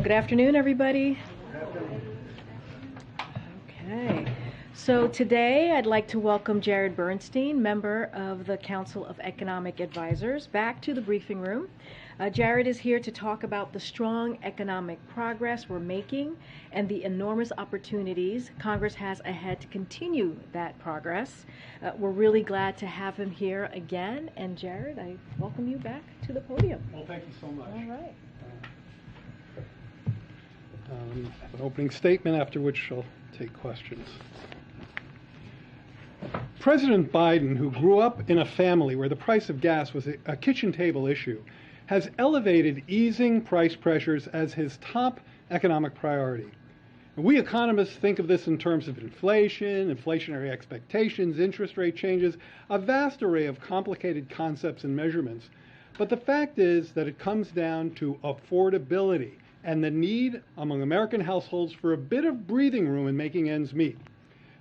Good afternoon, everybody. Okay, so today I'd like to welcome Jared Bernstein, member of the Council of Economic Advisors, back to the briefing room. Jared is here to talk about the strong economic progress we're making and the enormous opportunities Congress has ahead to continue that progress. We're really glad to have him here again. And Jared, I welcome you back to the podium. Well, thank you so much. All right. An opening statement, after which I'll take questions. President Biden, who grew up in a family where the price of gas was a kitchen table issue, has elevated easing price pressures as his top economic priority. And we economists think of this in terms of inflation, inflationary expectations, interest rate changes, a vast array of complicated concepts and measurements. But the fact is that it comes down to affordability and the need among American households for a bit of breathing room in making ends meet.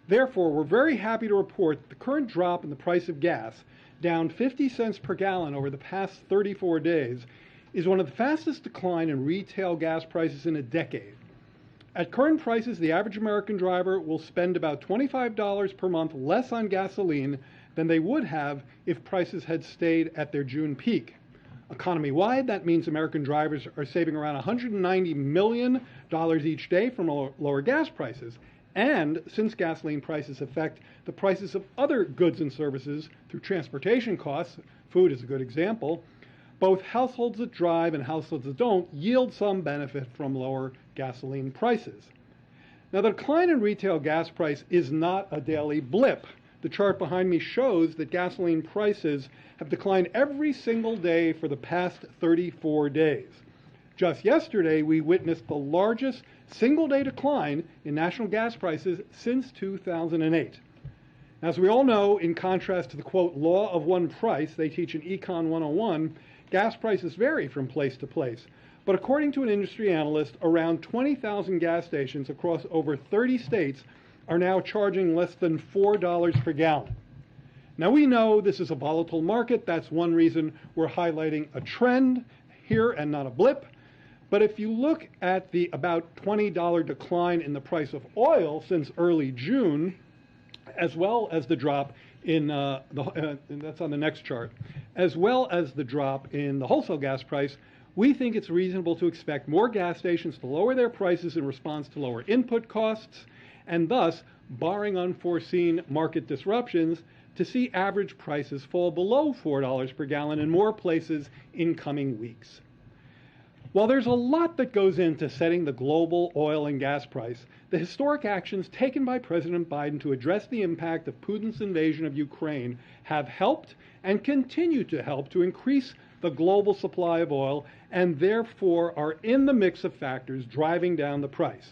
Therefore, we're very happy to report that the current drop in the price of gas, down 50 cents per gallon over the past 34 days, is one of the fastest decline in retail gas prices in a decade. At current prices, the average American driver will spend about $25 per month less on gasoline than they would have if prices had stayed at their June peak. Economy-wide, that means American drivers are saving around $190 million each day from lower gas prices. And since gasoline prices affect the prices of other goods and services through transportation costs, food is a good example, both households that drive and households that don't yield some benefit from lower gasoline prices. Now, the decline in retail gas price is not a daily blip. The chart behind me shows that gasoline prices have declined every single day for the past 34 days. Just yesterday, we witnessed the largest single-day decline in national gas prices since 2008. As we all know, in contrast to the, quote, law of one price they teach in Econ 101, gas prices vary from place to place. But according to an industry analyst, around 20,000 gas stations across over 30 states are now charging less than $4 per gallon. Now, we know this is a volatile market. That's one reason we're highlighting a trend here and not a blip. But if you look at the about $20 decline in the price of oil since early June, as well as the drop in, that's on the next chart, as well as the drop in the wholesale gas price, we think it's reasonable to expect more gas stations to lower their prices in response to lower input costs, and thus, barring unforeseen market disruptions, to see average prices fall below $4 per gallon in more places in coming weeks. While there's a lot that goes into setting the global oil and gas price, the historic actions taken by President Biden to address the impact of Putin's invasion of Ukraine have helped and continue to help to increase the global supply of oil and therefore are in the mix of factors driving down the price.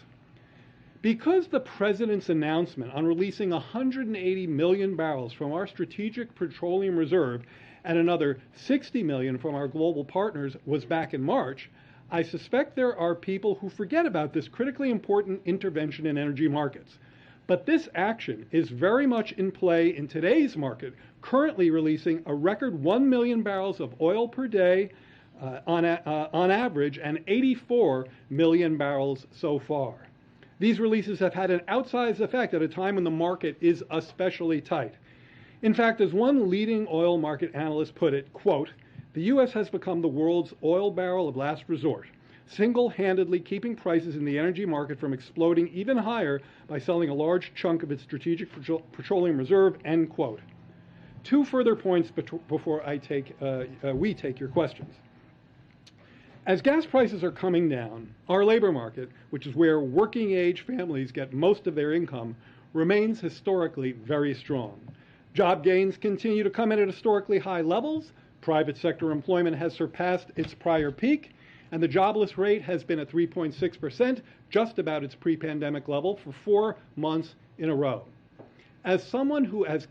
Because the president's announcement on releasing 180 million barrels from our strategic petroleum reserve and another 60 million from our global partners was back in March, I suspect there are people who forget about this critically important intervention in energy markets. But this action is very much in play in today's market, currently releasing a record 1 million barrels of oil per day on average and 84 million barrels so far. These releases have had an outsized effect at a time when the market is especially tight. In fact, as one leading oil market analyst put it, quote, "The U.S. has become the world's oil barrel of last resort, single-handedly keeping prices in the energy market from exploding even higher by selling a large chunk of its strategic petroleum reserve," end quote. Two further points before we take your questions. As gas prices are coming down, our labor market, which is where working-age families get most of their income, remains historically very strong. Job gains continue to come in at historically high levels. Private sector employment has surpassed its prior peak, and the jobless rate has been at 3.6%, just about its pre-pandemic level, for 4 months in a row. As someone who has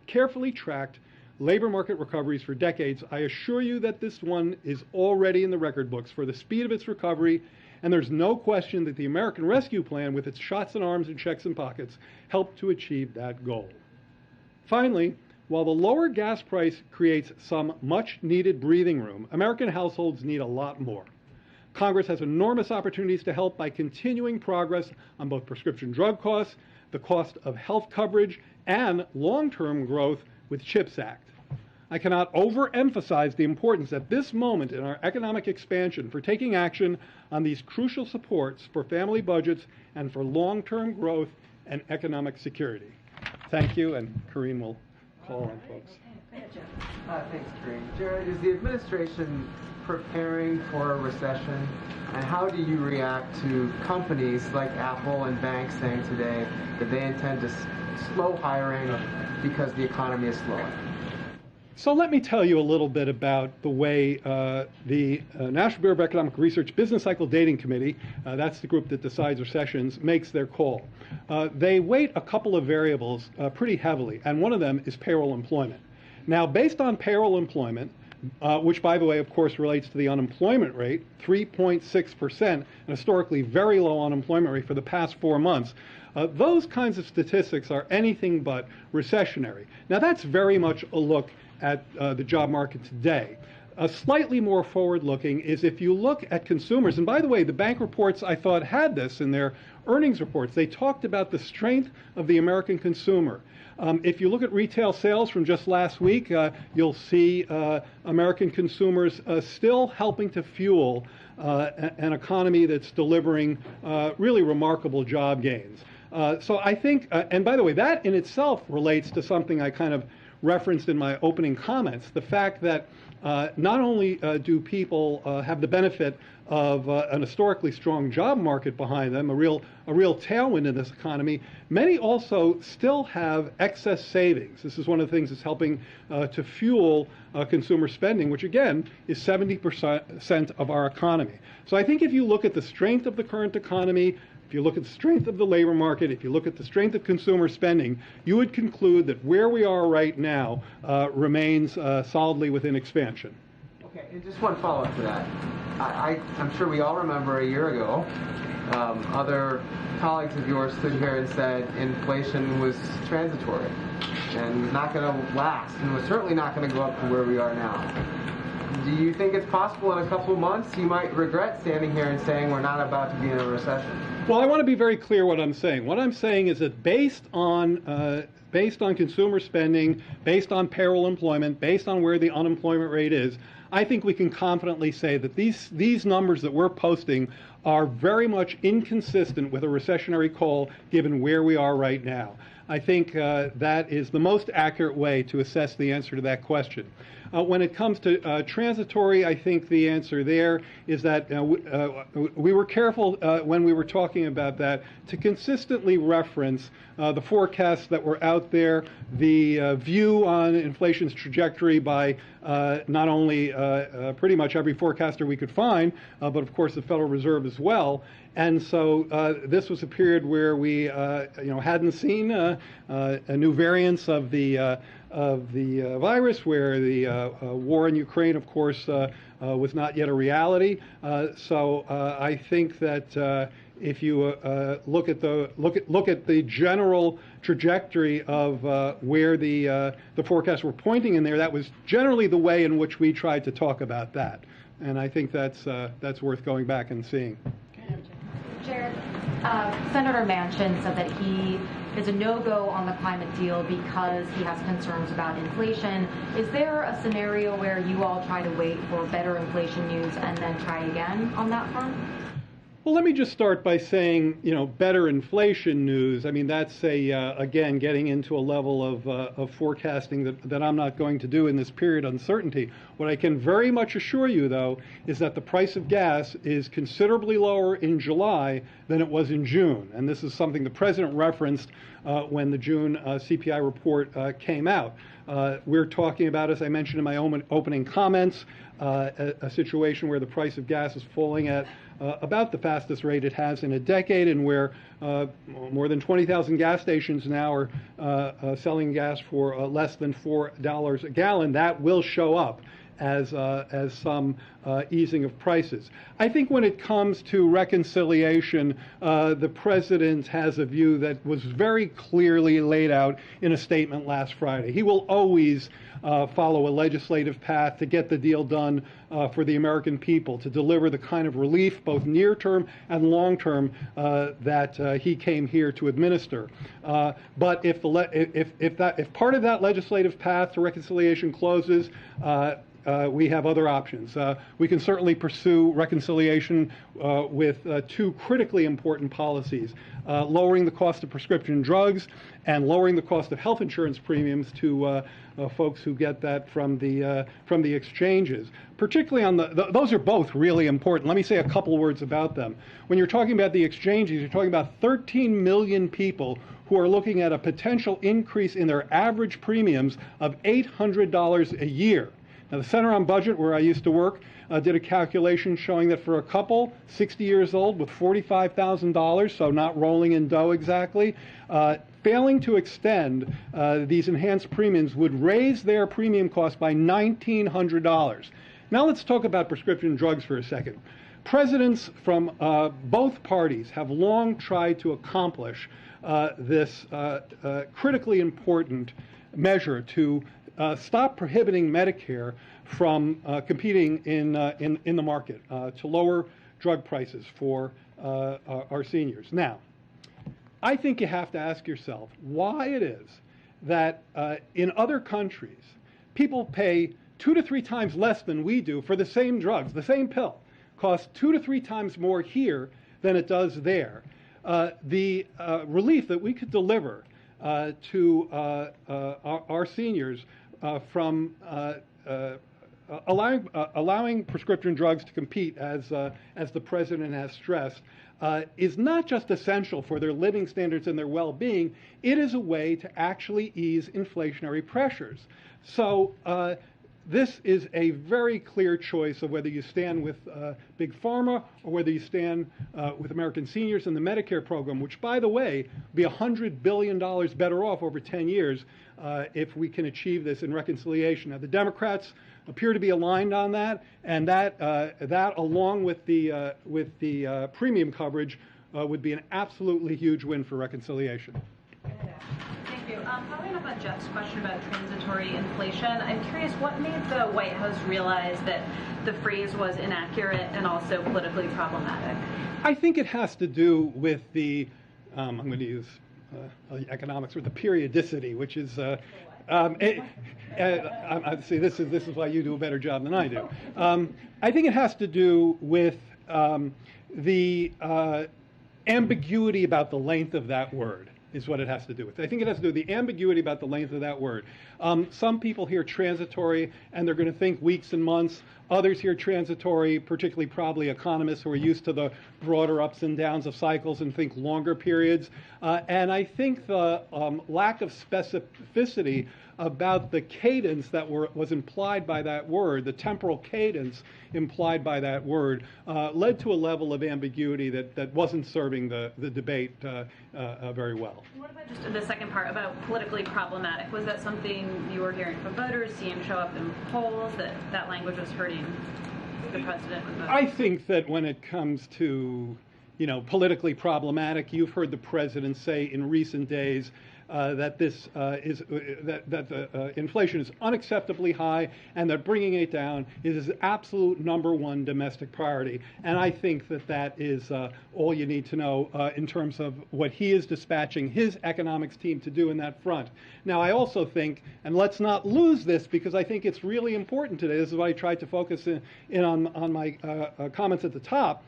carefully tracked labor market recoveries for decades, I assure you that this one is already in the record books for the speed of its recovery, and there's no question that the American Rescue Plan, with its shots in arms and checks in pockets, helped to achieve that goal. Finally, while the lower gas price creates some much-needed breathing room, American households need a lot more. Congress has enormous opportunities to help by continuing progress on both prescription drug costs, the cost of health coverage, and long-term growth with CHIPS Act. I cannot overemphasize the importance at this moment in our economic expansion for taking action on these crucial supports for family budgets and for long-term growth and economic security. Thank you, and Karine will call on folks. Thanks, Karine. Jared, is the administration preparing for a recession? And how do you react to companies like Apple and banks saying today that they intend to slow hiring because the economy is slowing? So let me tell you a little bit about the way the National Bureau of Economic Research Business Cycle Dating Committee, that's the group that decides recessions, makes their call. They weight a couple of variables pretty heavily, and one of them is payroll employment. Now, based on payroll employment, which, by the way, of course, relates to the unemployment rate, 3.6%, an historically very low unemployment rate for the past 4 months, those kinds of statistics are anything but recessionary. Now, that's very much a look at the job market today. Slightly more forward-looking is if you look at consumers, and by the way, the bank reports I thought had this in their earnings reports. They talked about the strength of the American consumer. If you look at retail sales from just last week, you'll see American consumers still helping to fuel an economy that's delivering really remarkable job gains. So I think, and by the way, that in itself relates to something I kind of referenced in my opening comments, the fact that not only do people have the benefit of an historically strong job market behind them, a real tailwind in this economy, many also still have excess savings. This is one of the things that's helping to fuel consumer spending, which again is 70% of our economy. So I think if you look at the strength of the current economy, if you look at the strength of the labor market, if you look at the strength of consumer spending, you would conclude that where we are right now remains solidly within expansion. Okay, and just one follow-up to that. I'm sure we all remember a year ago, other colleagues of yours stood here and said inflation was transitory and not going to last, and was certainly not going to go up to where we are now. Do you think it's possible in a couple of months you might regret standing here and saying we're not about to be in a recession? Well, I want to be very clear what I'm saying. What I'm saying is that based on consumer spending, based on payroll employment, based on where the unemployment rate is, I think we can confidently say that these numbers that we're posting are very much inconsistent with a recessionary call given where we are right now. I think that is the most accurate way to assess the answer to that question. When it comes to transitory, I think the answer there is that we were careful when we were talking about that to consistently reference the forecasts that were out there, the view on inflation's trajectory by not only pretty much every forecaster we could find, but of course the Federal Reserve as well. And so this was a period where we hadn't seen new variants of the virus, where the war in Ukraine, of course, was not yet a reality. So I think that if you look at the general trajectory of where the forecasts were pointing in there, that was generally the way in which we tried to talk about that. And I think that's worth going back and seeing. Jared, Senator Manchin said that he is a no-go on the climate deal because he has concerns about inflation. Is there a scenario where you all try to wait for better inflation news and then try again on that front? Well, let me just start by saying, better inflation news. I mean, that's again, getting into a level of forecasting that I'm not going to do in this period of uncertainty. What I can very much assure you, though, is that the price of gas is considerably lower in July than it was in June. And this is something the President referenced when the June CPI report came out. We're talking about, as I mentioned in my opening comments, a situation where the price of gas is falling at about the fastest rate it has in a decade, and where more than 20,000 gas stations now are selling gas for less than $4 a gallon. That will show up as some easing of prices. I think when it comes to reconciliation, the president has a view that was very clearly laid out in a statement last Friday. He will always follow a legislative path to get the deal done for the American people, to deliver the kind of relief, both near-term and long-term, that he came here to administer. But if part of that legislative path to reconciliation closes, we have other options. We can certainly pursue reconciliation with two critically important policies: lowering the cost of prescription drugs and lowering the cost of health insurance premiums to folks who get that from the exchanges. Particularly on those are both really important. Let me say a couple words about them. When you're talking about the exchanges, you're talking about 13 million people who are looking at a potential increase in their average premiums of $800 a year. Now, the Center on Budget, where I used to work, did a calculation showing that for a couple 60 years old with $45,000, so not rolling in dough exactly, failing to extend these enhanced premiums would raise their premium cost by $1,900. Now let's talk about prescription drugs for a second. Presidents from both parties have long tried to accomplish this critically important measure to stop prohibiting Medicare from competing in the market, to lower drug prices for our seniors. Now, I think you have to ask yourself why it is that in other countries, people pay 2 to 3 times less than we do for the same drugs. The same pill costs 2 to 3 times more here than it does there. The relief that we could deliver to our seniors from allowing prescription drugs to compete, as the president has stressed, is not just essential for their living standards and their well-being. It is a way to actually ease inflationary pressures. So this is a very clear choice of whether you stand with Big Pharma or whether you stand with American seniors in the Medicare program, which, by the way, will be $100 billion better off over 10 years if we can achieve this in reconciliation. Now, the Democrats appear to be aligned on that, and that along with the premium coverage would be an absolutely huge win for reconciliation. Thank you. Following up on Jeff's question about transitory inflation, I'm curious what made the White House realize that the phrase was inaccurate and also politically problematic? I think it has to do with the, I'm going to use economics, or the periodicity, which is, see, this is why you do a better job than I do. I think it has to do with the ambiguity about the length of that word. Is what it has to do with. I think it has to do with the ambiguity about the length of that word. Some people hear transitory and they're going to think weeks and months. Others hear transitory, particularly probably economists who are used to the broader ups and downs of cycles, and think longer periods. And I think the lack of specificity about the cadence that was implied by that word, the temporal cadence implied by that word, led to a level of ambiguity that wasn't serving the debate very well. What about just the second part about politically problematic? Was that something you were hearing from voters, seeing show up in polls, that language was hurting the president? I think that when it comes to, politically problematic, you've heard the president say in recent days that this that inflation is unacceptably high, and that bringing it down is his absolute #1 domestic priority. And I think that is all you need to know in terms of what he is dispatching his economics team to do in that front. Now, I also think, and let's not lose this because I think it's really important today, this is why I tried to focus in on my comments at the top,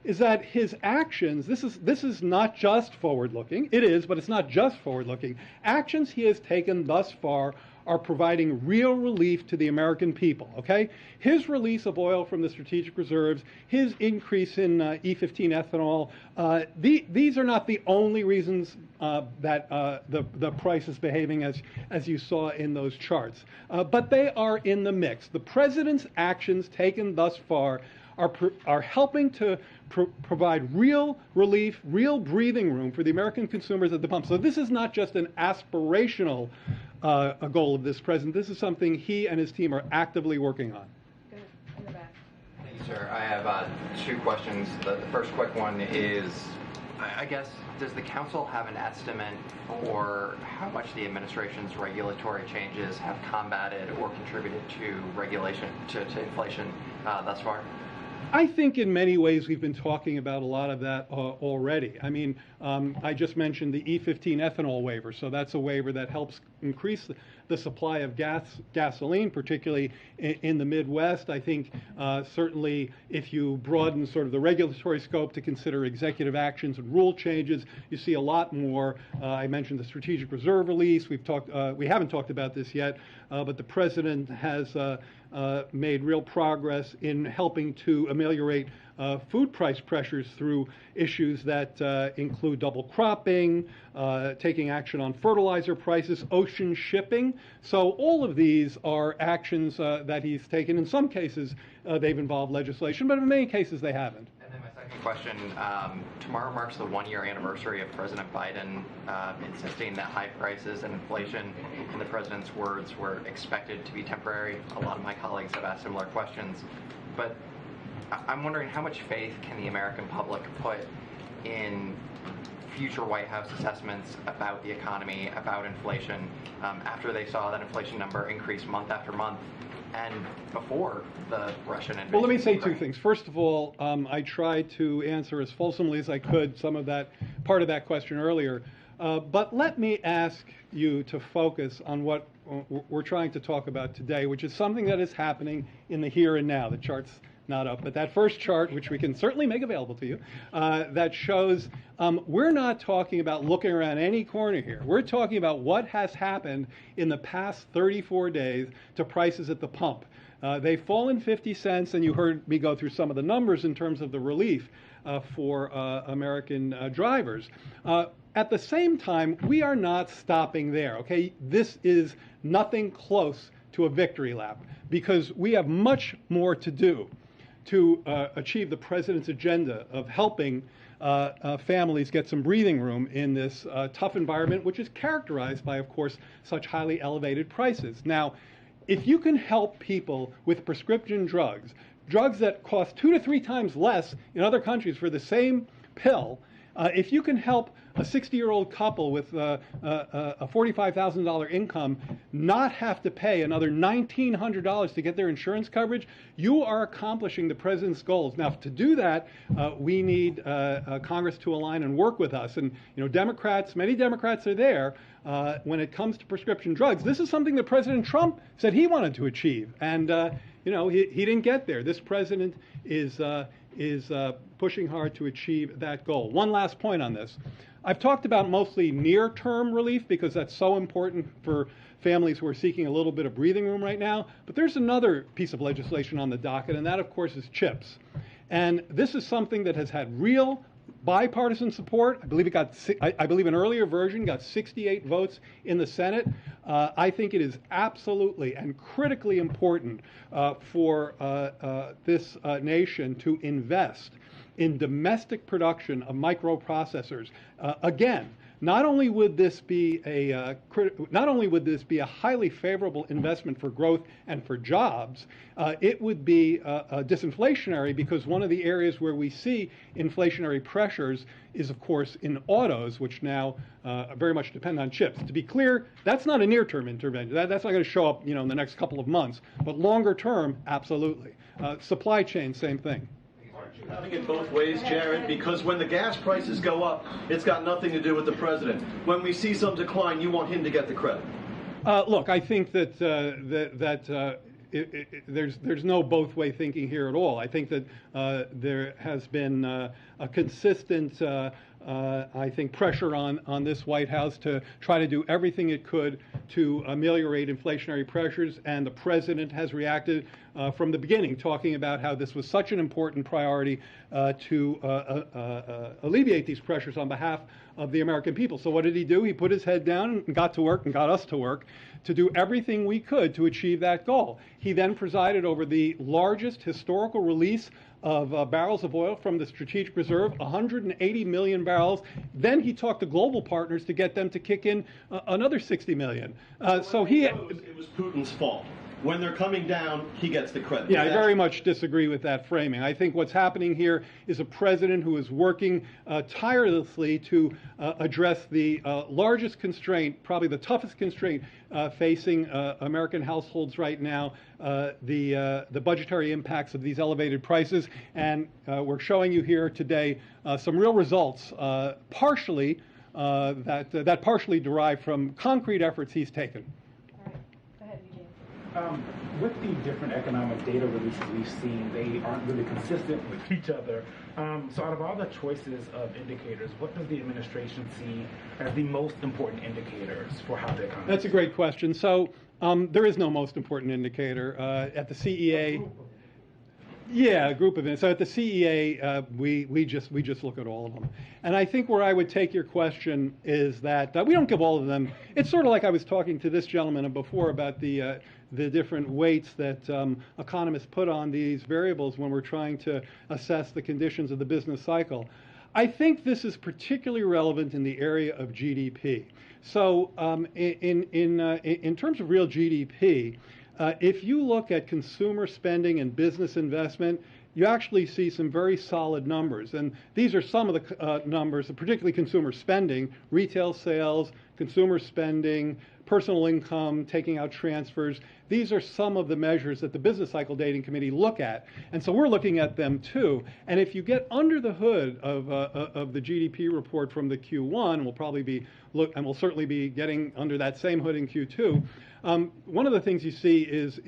is that his actions, this is not just forward-looking. It is, but it's not just forward-looking. Actions he has taken thus far are providing real relief to the American people, okay? His release of oil from the strategic reserves, his increase in E15 ethanol, these are not the only reasons that the price is behaving as you saw in those charts. But they are in the mix. The president's actions taken thus far are helping to provide real relief, real breathing room for the American consumers at the pump. So this is not just an aspirational a goal of this president. This is something he and his team are actively working on. Go ahead, in the back. Thank you, sir. I have two questions. The first quick one is, I guess, does the council have an estimate for how much the administration's regulatory changes have combated or contributed to regulation, to inflation thus far? I think in many ways we've been talking about a lot of that already. I mean, I just mentioned the E15 ethanol waiver, so that's a waiver that helps increase the supply of gasoline, particularly in the Midwest. I think certainly if you broaden sort of the regulatory scope to consider executive actions and rule changes, you see a lot more. I mentioned the strategic reserve release. We haven't talked about this yet, but the president has made real progress in helping to ameliorate food price pressures through issues that include double cropping, taking action on fertilizer prices, ocean shipping. So all of these are actions that he's taken. In some cases, they've involved legislation, but in many cases they haven't. And then my second question, tomorrow marks the one-year anniversary of President Biden insisting that high prices and inflation, in the president's words, were expected to be temporary. A lot of my colleagues have asked similar questions, but I'm wondering how much faith can the American public put in future White House assessments about the economy, about inflation, after they saw that inflation number increase month after month and before the Russian invasion? Well, let me say two things. First of all, I tried to answer as fulsomely as I could some of that part of that question earlier. But let me ask you to focus on what we're trying to talk about today, which is something that is happening in the here and now. The chart's not up, but that first chart, which we can certainly make available to you, that shows we're not talking about looking around any corner here. We're talking about what has happened in the past 34 days to prices at the pump. They've fallen 50 cents, and you heard me go through some of the numbers in terms of the relief for American drivers. At the same time, we are not stopping there, okay? This is nothing close to a victory lap because we have much more to do to achieve the president's agenda of helping families get some breathing room in this tough environment, which is characterized by, of course, such highly elevated prices. Now, if you can help people with prescription drugs that cost 2 to 3 times less in other countries for the same pill, if you can help a 60-year-old couple with a $45,000 income not have to pay another $1,900 to get their insurance coverage, you are accomplishing the president's goals. Now, to do that, we need Congress to align and work with us. And, you know, many Democrats are there when it comes to prescription drugs. This is something that President Trump said he wanted to achieve. And, you know, he didn't get there. This president is pushing hard to achieve that goal. One last point on this. I've talked about mostly near-term relief because that's so important for families who are seeking a little bit of breathing room right now. But there's another piece of legislation on the docket, and that, of course, is CHIPS. And this is something that has had real bipartisan support. I believe an earlier version got 68 votes in the Senate. I think it is absolutely and critically important for this nation to invest in domestic production of microprocessors. Again, not only would this be a highly favorable investment for growth and for jobs, it would be disinflationary because one of the areas where we see inflationary pressures is, of course, in autos, which now very much depend on chips. To be clear, that's not a near-term intervention. That's not going to show up, you know, in the next couple of months. But longer term, absolutely. Supply chain, same thing. Having it both ways, Jared, because when the gas prices go up, it's got nothing to do with the president. When we see some decline, you want him to get the credit. Look, I think that there's no both-way thinking here at all. I think that there has been a consistent, I think, pressure on this White House to try to do everything it could to ameliorate inflationary pressures, and the president has reacted from the beginning, talking about how this was such an important priority to alleviate these pressures on behalf of the American people. So what did he do? He put his head down and got to work and got us to work to do everything we could to achieve that goal. He then presided over the largest historical release of barrels of oil from the strategic reserve, 180 million barrels. Then he talked to global partners to get them to kick in another 60 million. It was Putin's fault. When they're coming down, he gets the credit. Yeah, I very much disagree with that framing. I think what's happening here is a president who is working tirelessly to address the largest constraint, probably the toughest constraint facing American households right now, the budgetary impacts of these elevated prices. And we're showing you here today some real results, partially that partially derive from concrete efforts he's taken. With the different economic data releases we've seen, they aren't really consistent with each other. So out of all the choices of indicators, what does the administration see as the most important indicators for how the economy? That's a great question. So there is no most important indicator. At the CEA, yeah, a group of it. So at the CEA, we just look at all of them. And I think where I would take your question is that we don't give all of them. It's sort of like I was talking to this gentleman before about the different weights that economists put on these variables when we're trying to assess the conditions of the business cycle. I think this is particularly relevant in the area of GDP. So in terms of real GDP, if you look at consumer spending and business investment, you actually see some very solid numbers. And these are some of the numbers, particularly consumer spending, retail sales, consumer spending, personal income, taking out transfers. These are some of the measures that the Business Cycle Dating Committee look at. And so we're looking at them too. And if you get under the hood of the GDP report from the Q1, we'll certainly be getting under that same hood in Q2. One of the things you see is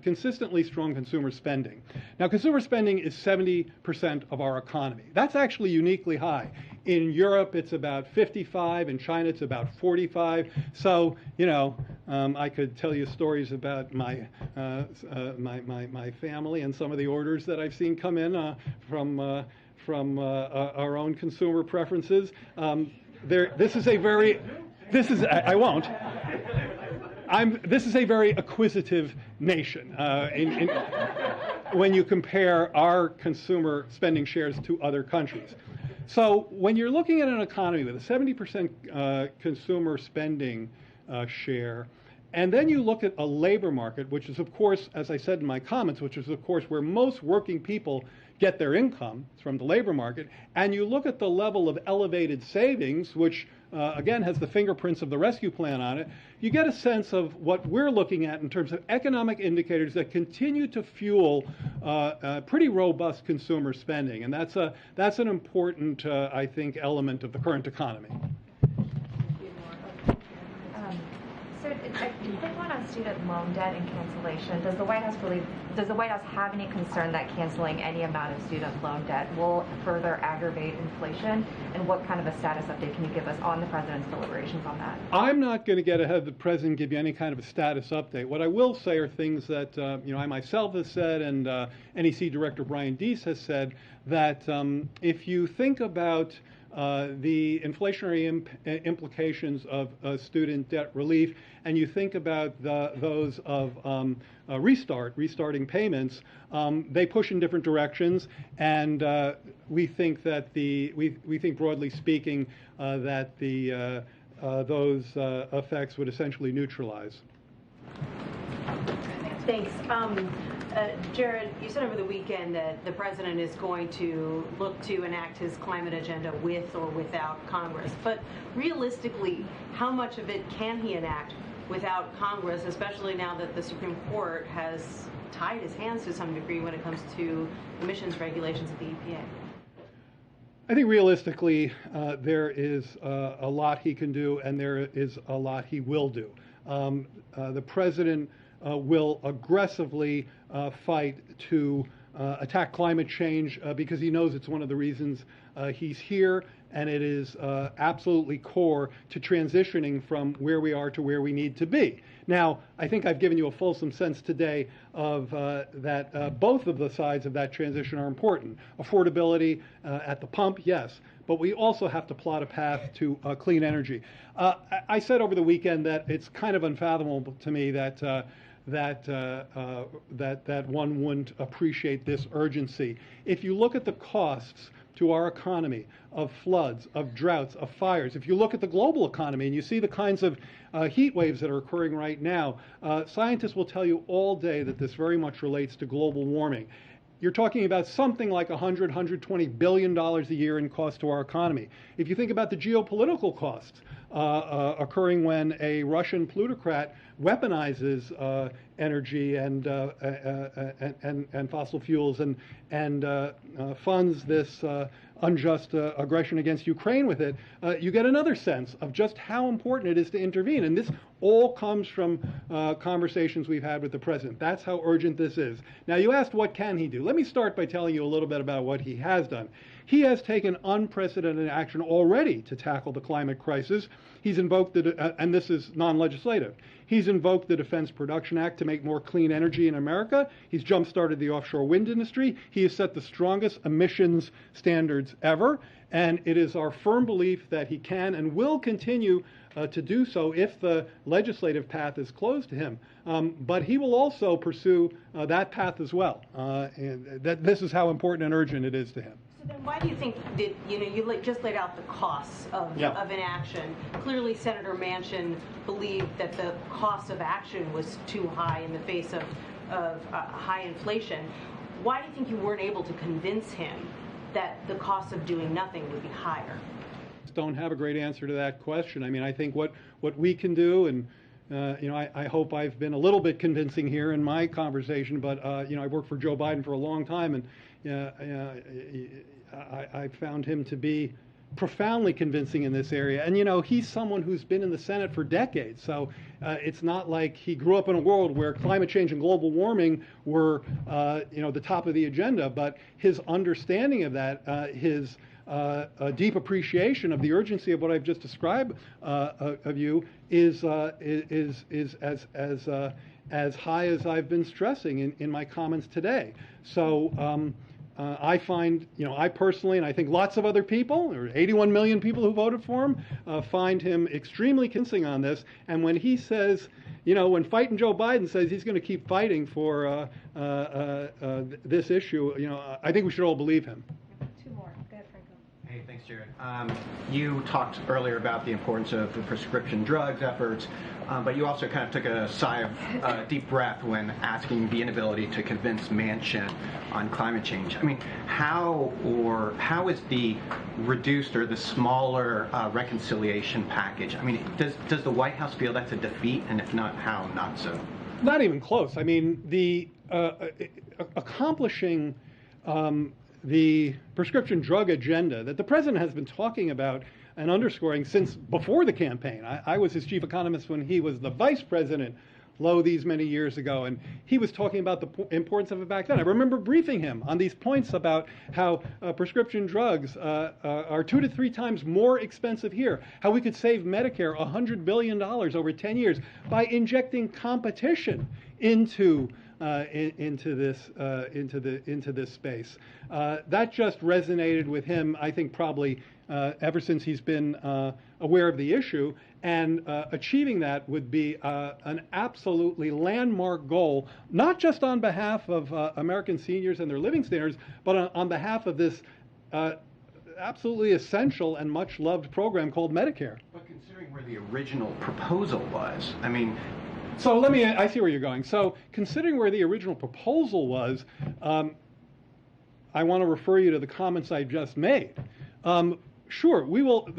consistently strong consumer spending. Now, consumer spending is 70% of our economy. That's actually uniquely high. In Europe, it's about 55. In China, it's about 45. So, I could tell you stories about my family and some of the orders that I've seen come in from our own consumer preferences. This is a very acquisitive nation when you compare our consumer spending shares to other countries. So when you're looking at an economy with a 70% consumer spending share, and then you look at a labor market, which is, of course, as I said in my comments, which is, of course, where most working people get their income from the labor market, and you look at the level of elevated savings, which, again, has the fingerprints of the rescue plan on it, you get a sense of what we're looking at in terms of economic indicators that continue to fuel pretty robust consumer spending. And that's an important, I think, element of the current economy. A quick one on student loan debt and cancellation. Does the White House have any concern that canceling any amount of student loan debt will further aggravate inflation? And what kind of a status update can you give us on the president's deliberations on that? I'm not going to get ahead of the president and give you any kind of a status update. What I will say are things that I myself have said, and NEC Director Brian Deese has said, that if you think about the inflationary implications of student debt relief, and you think about those of restarting payments, they push in different directions, and we think that we think broadly speaking that those effects would essentially neutralize. Thanks. Jared, you said over the weekend that the president is going to look to enact his climate agenda with or without Congress. But realistically, how much of it can he enact without Congress, especially now that the Supreme Court has tied his hands to some degree when it comes to emissions regulations at the EPA? I think realistically, there is a lot he can do, and there is a lot he will do. The president will aggressively fight to attack climate change because he knows it's one of the reasons he's here, and it is absolutely core to transitioning from where we are to where we need to be. Now, I think I've given you a fulsome sense today of that both of the sides of that transition are important. Affordability at the pump, yes, but we also have to plot a path to clean energy. I said over the weekend that it's kind of unfathomable to me that that one wouldn't appreciate this urgency. If you look at the costs to our economy of floods, of droughts, of fires, if you look at the global economy and you see the kinds of heat waves that are occurring right now, scientists will tell you all day that this very much relates to global warming. You're talking about something like $120 billion a year in cost to our economy. If you think about the geopolitical costs occurring when a Russian plutocrat weaponizes energy and fossil fuels and funds this unjust aggression against Ukraine with it, you get another sense of just how important it is to intervene. And this all comes from conversations we've had with the president. That's how urgent this is. Now, you asked what can he do. Let me start by telling you a little bit about what he has done. He has taken unprecedented action already to tackle the climate crisis. He's invoked and this is non-legislative, he's invoked the Defense Production Act to make more clean energy in America. He's jump-started the offshore wind industry. He has set the strongest emissions standards ever. And it is our firm belief that he can and will continue to do so if the legislative path is closed to him. But he will also pursue that path as well. And that this is how important and urgent it is to him. So then why do you think that, you just laid out the costs of inaction? Clearly, Senator Manchin believed that the cost of action was too high in the face of high inflation. Why do you think you weren't able to convince him that the cost of doing nothing would be higher? Don't have a great answer to that question. I mean, I think what we can do, and I hope I've been a little bit convincing here in my conversation, but I worked for Joe Biden for a long time, and I found him to be profoundly convincing in this area. And he's someone who's been in the Senate for decades, so it's not like he grew up in a world where climate change and global warming were the top of the agenda. But his understanding of that, his a deep appreciation of the urgency of what I've just described of you is as high as I've been stressing in my comments today. So I find, I personally, and I think lots of other people, or 81 million people who voted for him, find him extremely convincing on this. And when he says, when Fighting Joe Biden says he's going to keep fighting for this issue, I think we should all believe him. Hey, thanks, Jared. You talked earlier about the importance of the prescription drugs efforts, but you also kind of took a sigh of deep breath when asking the inability to convince Manchin on climate change. I mean, how is the reduced or the smaller reconciliation package? I mean, does the White House feel that's a defeat, and if not, how not so? Not even close. I mean, the accomplishing the prescription drug agenda that the president has been talking about and underscoring since before the campaign. I was his chief economist when he was the vice president, these many years ago, and he was talking about the importance of it back then. I remember briefing him on these points about how prescription drugs are 2 to 3 times more expensive here, how we could save Medicare $100 billion over 10 years by injecting competition into this space. That just resonated with him, I think, probably ever since he's been aware of the issue, and achieving that would be an absolutely landmark goal, not just on behalf of American seniors and their living standards, but on behalf of this absolutely essential and much-loved program called Medicare. But considering where the original proposal was, I mean, so I see where you're going. So considering where the original proposal was, I want to refer you to the comments I just made. Sure,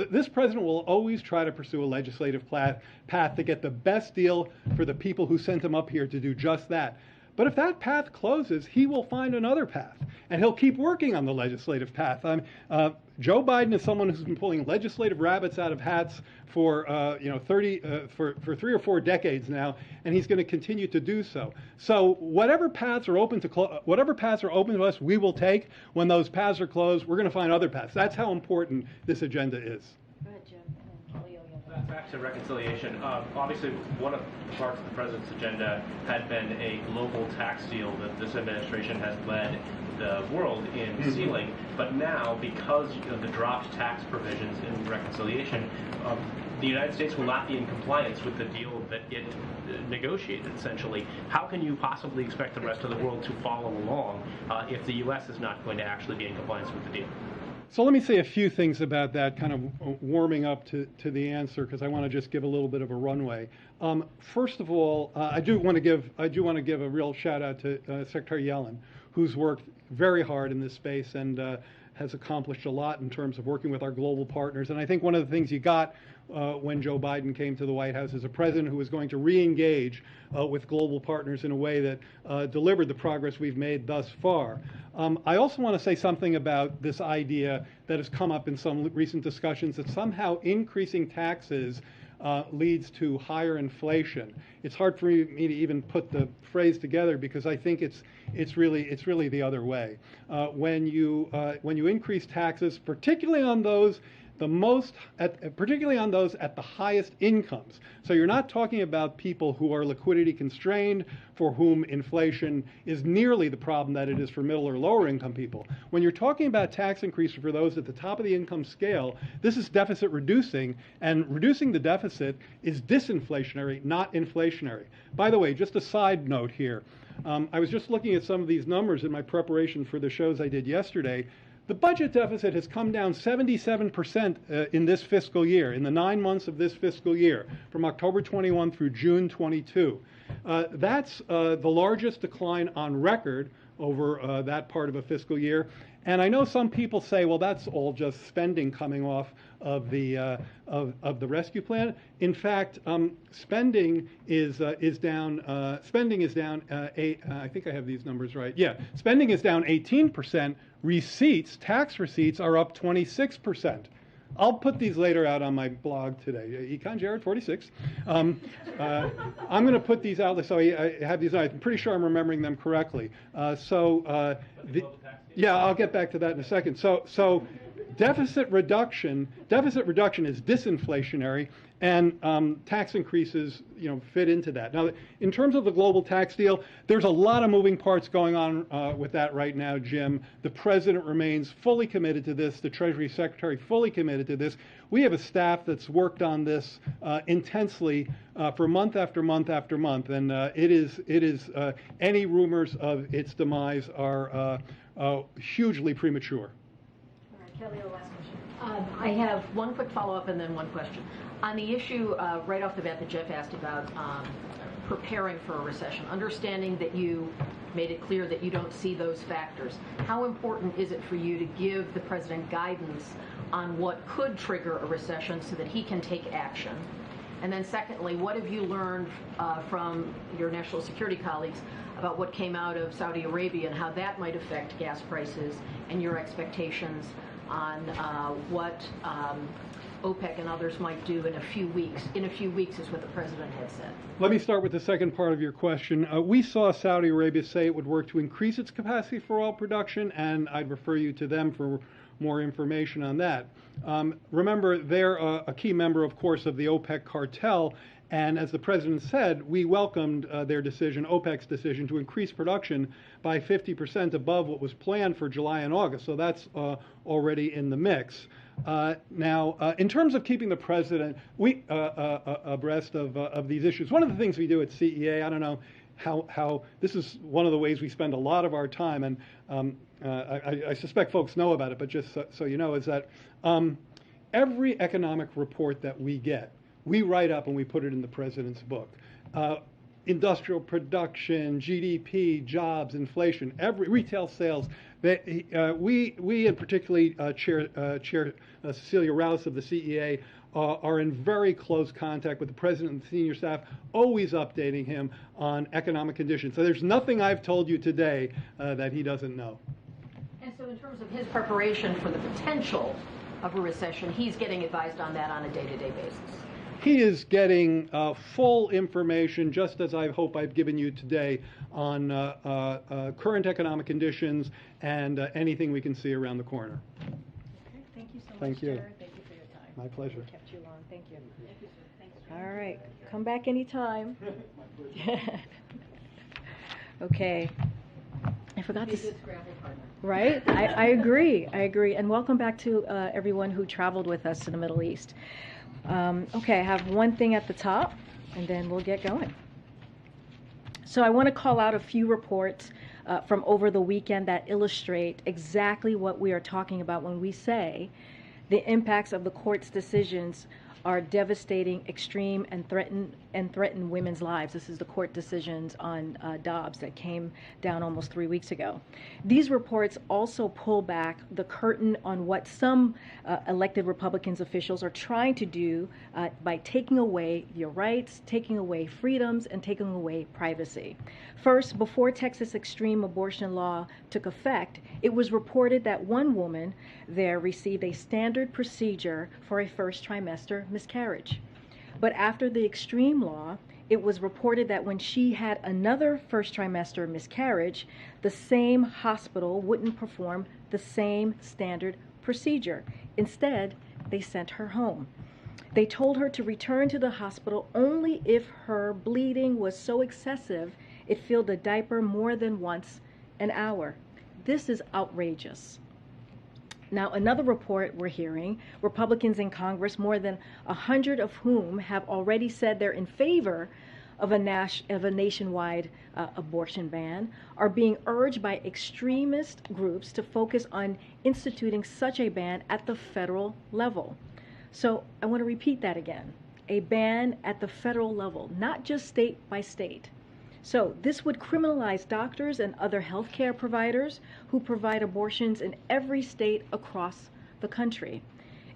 this president will always try to pursue a legislative path to get the best deal for the people who sent him up here to do just that. But if that path closes, he will find another path, and he'll keep working on the legislative path. Joe Biden is someone who's been pulling legislative rabbits out of hats for 3 or 4 decades now, and he's going to continue to do so. So whatever paths are open to us, we will take. When those paths are closed, we're going to find other paths. That's how important this agenda is. Go ahead, Jim. Back to reconciliation. Obviously, one of the parts of the president's agenda had been a global tax deal that this administration has led the world in sealing. But now, because of the dropped tax provisions in reconciliation, the United States will not be in compliance with the deal that it negotiated, essentially. How can you possibly expect the rest of the world to follow along if the U.S. is not going to actually be in compliance with the deal? So let me say a few things about that, kind of warming up to the answer, because I want to just give a little bit of a runway. First of all, I do want to give a real shout out to Secretary Yellen, who's worked very hard in this space and has accomplished a lot in terms of working with our global partners. And I think one of the things you got when Joe Biden came to the White House is a president who was going to re-engage with global partners in a way that delivered the progress we've made thus far. I also want to say something about this idea that has come up in some recent discussions that somehow increasing taxes leads to higher inflation. It's hard for me to even put the phrase together because I think it's really the other way. When you increase taxes, particularly on those particularly on those at the highest incomes. So you're not talking about people who are liquidity constrained, for whom inflation is nearly the problem that it is for middle or lower income people. When you're talking about tax increases for those at the top of the income scale, this is deficit reducing, and reducing the deficit is disinflationary, not inflationary. By the way, just a side note here. I was just looking at some of these numbers in my preparation for the shows I did yesterday. The budget deficit has come down 77% in this fiscal year, in the 9 months of this fiscal year, from October 21 through June 22. That's the largest decline on record over that part of a fiscal year. And I know some people say, well, that's all just spending coming off of the rescue plan. In fact, spending is down. Spending is down. I think I have these numbers right. Yeah, spending is down 18%. Receipts, tax receipts, are up 26%. I'll put these later out on my blog today. Econ Jared 46. I'm going to put these out. So I have these. I'm pretty sure I'm remembering them correctly. Yeah, I'll get back to that in a second. So deficit reduction is disinflationary, and tax increases, fit into that. Now, in terms of the global tax deal, there's a lot of moving parts going on with that right now, Jim. The president remains fully committed to this. The Treasury Secretary fully committed to this. We have a staff that's worked on this intensely for month after month after month, and it is any rumors of its demise are hugely premature. All right, Kelly, the last question. I have one quick follow-up and then one question. On the issue right off the bat that Jeff asked about preparing for a recession, understanding that you made it clear that you don't see those factors, how important is it for you to give the president guidance on what could trigger a recession so that he can take action? And then secondly, what have you learned from your national security colleagues about what came out of Saudi Arabia and how that might affect gas prices and your expectations on what OPEC and others might do in a few weeks? In a few weeks is what the president had said. Let me start with the second part of your question. We saw Saudi Arabia say it would work to increase its capacity for oil production, and I'd refer you to them for more information on that. Remember, they're a key member, of course, of the OPEC cartel, and as the president said, we welcomed their decision, OPEC's decision, to increase production by 50% above what was planned for July and August. So that's already in the mix. Now, in terms of keeping the president abreast of these issues, one of the things we do at CEA, I don't know how this is one of the ways we spend a lot of our time, and I suspect folks know about it, but just so you know, is that every economic report that we get, we write up and we put it in the president's book. Industrial production, GDP, jobs, inflation, every retail sales. We and particularly Chair Cecilia Rouse of the CEA are in very close contact with the president and the senior staff, always updating him on economic conditions. So there's nothing I've told you today that he doesn't know. And so in terms of his preparation for the potential of a recession, he's getting advised on that on a day-to-day basis. He is getting full information, just as I hope I've given you today, on current economic conditions and anything we can see around the corner. Okay, thank you so much, Thank you. Jared. Thank you for your time. My pleasure. We kept you long. Thank you. Thank you, sir. All right, come back anytime. Okay. I forgot to. Right? I agree. I agree. And welcome back to everyone who traveled with us to the Middle East. Okay, I have one thing at the top, and then we'll get going. So I want to call out a few reports from over the weekend that illustrate exactly what we are talking about when we say the impacts of the court's decisions are devastating, extreme, and threaten women's lives. This is the court decisions on Dobbs that came down almost 3 weeks ago. These reports also pull back the curtain on what some elected Republicans officials are trying to do by taking away your rights, taking away freedoms, and taking away privacy. First, before Texas extreme abortion law took effect, it was reported that one woman there received a standard procedure for a first trimester miscarriage. But after the extreme law, it was reported that when she had another first trimester miscarriage, the same hospital wouldn't perform the same standard procedure. Instead, they sent her home. They told her to return to the hospital only if her bleeding was so excessive it filled the diaper more than once an hour. This is outrageous. Now, another report we're hearing, Republicans in Congress, more than 100 of whom have already said they're in favor of a nationwide abortion ban, are being urged by extremist groups to focus on instituting such a ban at the federal level. So I want to repeat that again. A ban at the federal level, not just state by state. So this would criminalize doctors and other healthcare providers who provide abortions in every state across the country.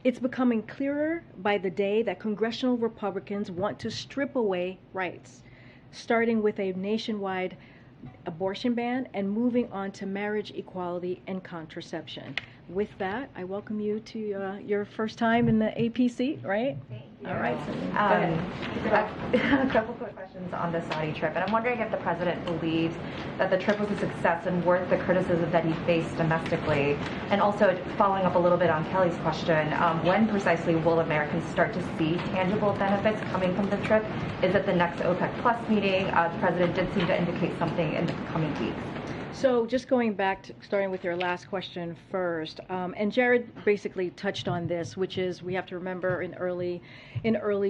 It's becoming clearer by the day that congressional Republicans want to strip away rights, starting with a nationwide abortion ban and moving on to marriage equality and contraception. With that, I welcome you to your first time in the APC, right? Thank you. All right. A couple quick questions on the Saudi trip, and I'm wondering if the president believes that the trip was a success and worth the criticism that he faced domestically. And also, following up a little bit on Kelly's question, when precisely will Americans start to see tangible benefits coming from the trip? Is it the next OPEC Plus meeting? The president did seem to indicate something in the coming weeks. So just going back to starting with your last question first, and Jared basically touched on this, which is we have to remember in early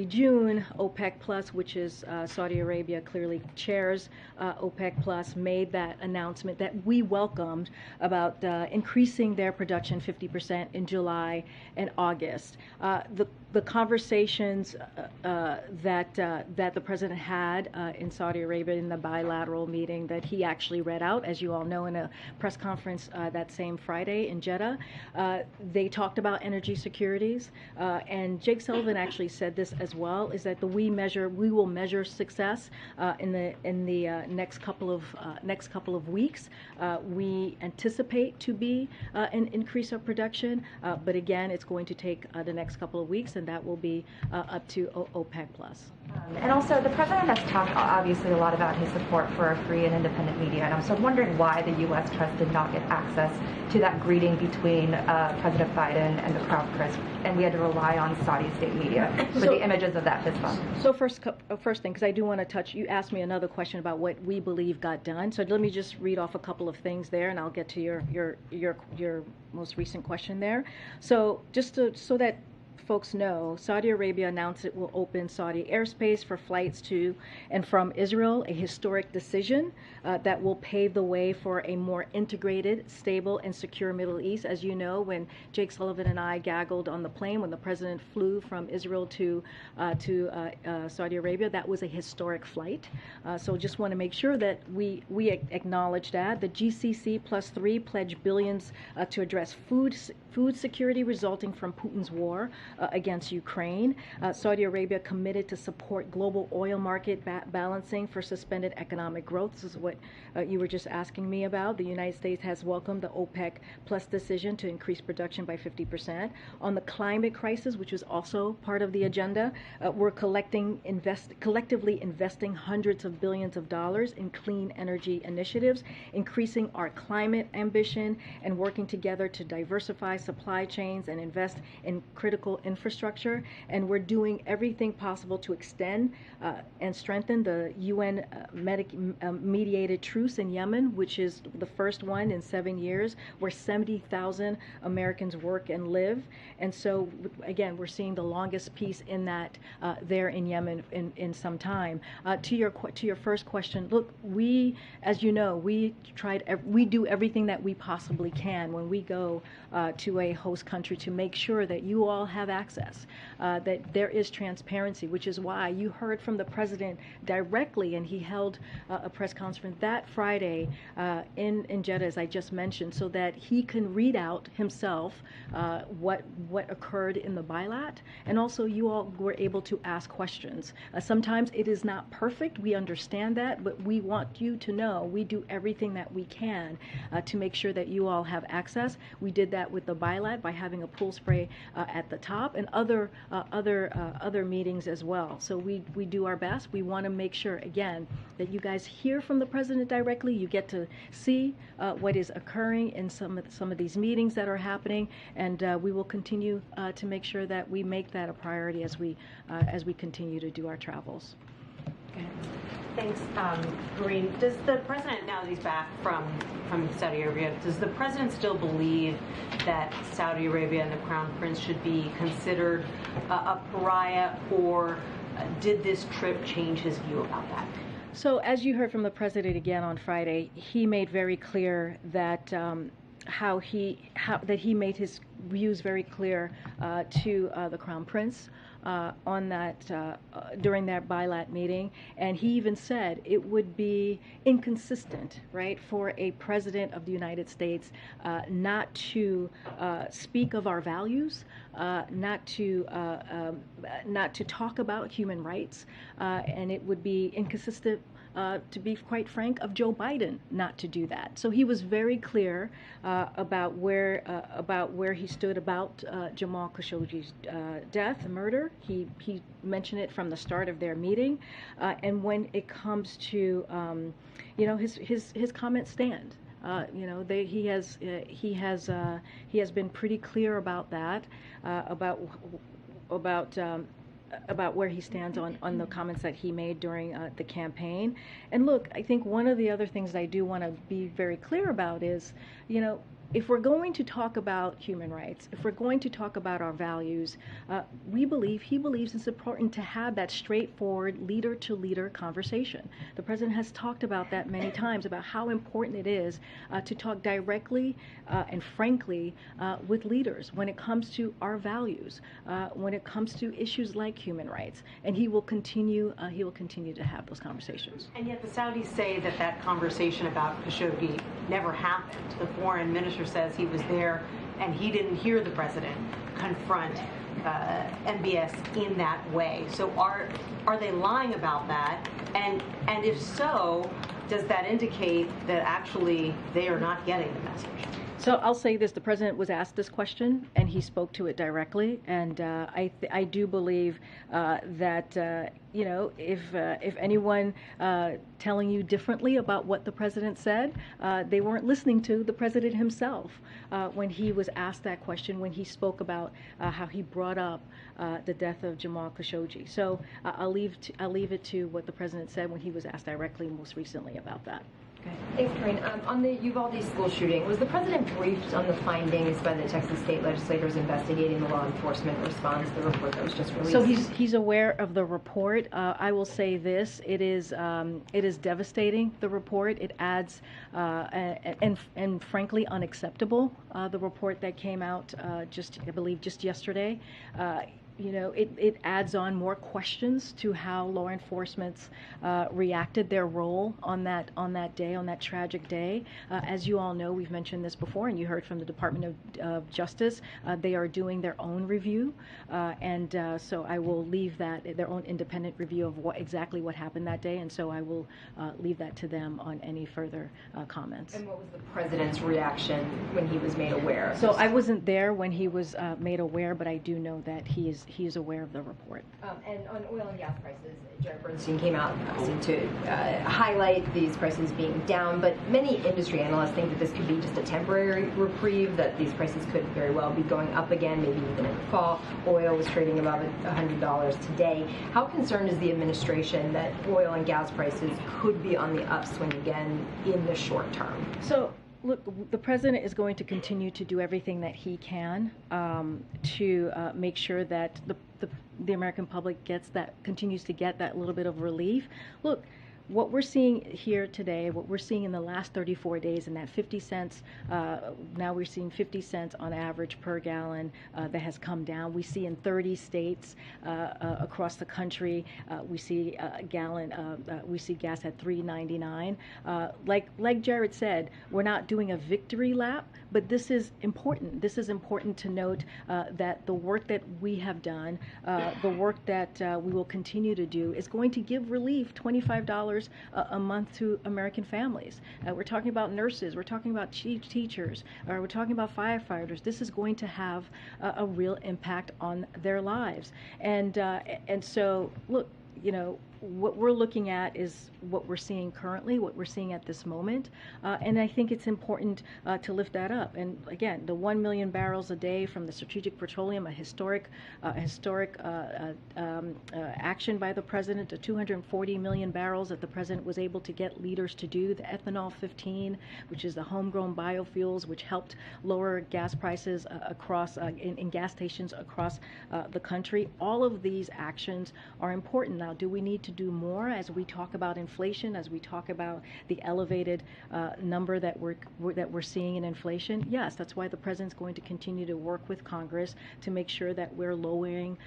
June, OPEC Plus, which is Saudi Arabia clearly chairs OPEC Plus, made that announcement that we welcomed about increasing their production 50% in July and August. The conversations that the president had in Saudi Arabia in the bilateral meeting that he actually read out, as you all know, in a press conference that same Friday in Jeddah, they talked about energy securities, and Jake Sullivan actually said this as well: is that we will measure success in the next couple of weeks. We anticipate to be an increase of production, but again, it's going to take the next couple of weeks, and that will be up to OPEC Plus. And also, the president has talked obviously a lot about his support for a free and independent media, and I'm so wondering why the U.S. press did not get access to that greeting between President Biden and the crowd press, and we had to rely on Saudi state media for the images of that fist bump. So first thing, because I do want to touch, you asked me another question about what we believe got done. So let me just read off a couple of things there, and I'll get to your most recent question there. So just so that folks know, Saudi Arabia announced it will open Saudi airspace for flights to and from Israel, a historic decision that will pave the way for a more integrated, stable, and secure Middle East. As you know, when Jake Sullivan and I gaggled on the plane when the president flew from Israel to Saudi Arabia, that was a historic flight. So just want to make sure that we acknowledge that. The GCC +3 pledged billions to address food security resulting from Putin's war against Ukraine. Saudi Arabia committed to support global oil market balancing for suspended economic growth. This is what you were just asking me about. The United States has welcomed the OPEC Plus decision to increase production by 50%. On the climate crisis, which is also part of the agenda, we're collectively investing hundreds of billions of dollars in clean energy initiatives, increasing our climate ambition, and working together to diversify supply chains and invest in critical critical infrastructure, and we're doing everything possible to extend and strengthen the UN mediated truce in Yemen, which is the first one in 7 years, where 70,000 Americans work and live. And so, again, we're seeing the longest peace in that there in Yemen in some time. To your first question, look, we, as you know, we do everything that we possibly can when we go to a host country to make sure that you all have access, that there is transparency, which is why you heard from the president directly, and he held a press conference that Friday in Jeddah, as I just mentioned, so that he can read out himself what occurred in the bilat, and also you all were able to ask questions. Sometimes it is not perfect, we understand that, but we want you to know we do everything that we can to make sure that you all have access. We did that with the bilat by having a pool spray at the top, and other meetings as well. So we do our best. We want to make sure, again, that you guys hear from the president directly. You get to see what is occurring in some of these meetings that are happening, and we will continue to make sure that we make that a priority as we continue to do our travels. Okay. Thanks, Karine. Does the president, now that he's back from Saudi Arabia, does the president still believe that Saudi Arabia and the Crown Prince should be considered a pariah, or did this trip change his view about that? So, as you heard from the president again on Friday, he made very clear that he made his views very clear to the Crown Prince on that during that bilat meeting, and he even said it would be inconsistent, right, for a president of the United States not to speak of our values, not to talk about human rights, and it would be inconsistent, to be quite frank, of Joe Biden not to do that. So he was very clear about where he stood about Jamal Khashoggi's death and murder. He mentioned it from the start of their meeting, and when it comes to his comments stand. He has been pretty clear about that, about where he stands on the comments that he made during the campaign. And look, I think one of the other things I do want to be very clear about is, if we're going to talk about human rights, if we're going to talk about our values, he believes it's important to have that straightforward leader-to-leader conversation. The president has talked about that many times, about how important it is to talk directly and frankly with leaders when it comes to our values, when it comes to issues like human rights, and he will continue to have those conversations. And yet the Saudis say that conversation about Khashoggi never happened. The foreign minister says he was there and he didn't hear the president confront MBS in that way. So are they lying about that? And if so, does that indicate that actually they are not getting the message? So I'll say this: the president was asked this question, and he spoke to it directly. And I do believe that if anyone telling you differently about what the president said, they weren't listening to the president himself when he was asked that question, when he spoke about how he brought up the death of Jamal Khashoggi. So I'll leave it to what the president said when he was asked directly most recently about that. Thanks, Karine. On the Uvalde school shooting, was the president briefed on the findings by the Texas state legislators investigating the law enforcement response to the report that was just released? So he's aware of the report. I will say this: it is devastating. The report, it adds and frankly unacceptable. The report that came out I believe just yesterday. It adds on more questions to how law enforcement's reacted, their role on that day, on that tragic day. As you all know, we've mentioned this before, and you heard from the Department of Justice. They are doing their own review, and so I will leave their own independent review of exactly what happened that day, and so I will leave that to them on any further comments. And what was the president's reaction when he was made aware? So I wasn't there when he was made aware, but I do know that he is he's aware of the report. And on oil and gas prices, Jared Bernstein came out to highlight these prices being down, but many industry analysts think that this could be just a temporary reprieve, that these prices could very well be going up again, maybe even in the fall. Oil was trading above $100 today. How concerned is the administration that oil and gas prices could be on the upswing again in the short term? So, look, the president is going to continue to do everything that he can to make sure that the American public continues to get that little bit of relief. Look, what we're seeing here today, what we're seeing in the last 34 days, and that 50 cents, now we're seeing 50 cents on average per gallon that has come down. We see in 30 states across the country, we see we see gas at $3.99. Like Jared said, we're not doing a victory lap, but this is important. This is important to note that the work that we have done, the work that we will continue to do, is going to give relief, $25 a month to American families. We're talking about nurses, we're talking about teachers, we're talking about firefighters. This is going to have a real impact on their lives. And so, look, you know, what we're looking at is what we're seeing currently, what we're seeing at this moment, and I think it's important to lift that up. And again, the 1 million barrels a day from the Strategic Petroleum, a historic action by the president, the 240 million barrels that the president was able to get leaders to do, the ethanol 15, which is the homegrown biofuels, which helped lower gas prices across in gas stations across the country. All of these actions are important. Now, do we need to do more as we talk about inflation, as we talk about the elevated number that we're seeing in inflation? Yes, that's why the president's going to continue to work with Congress to make sure that we're lowering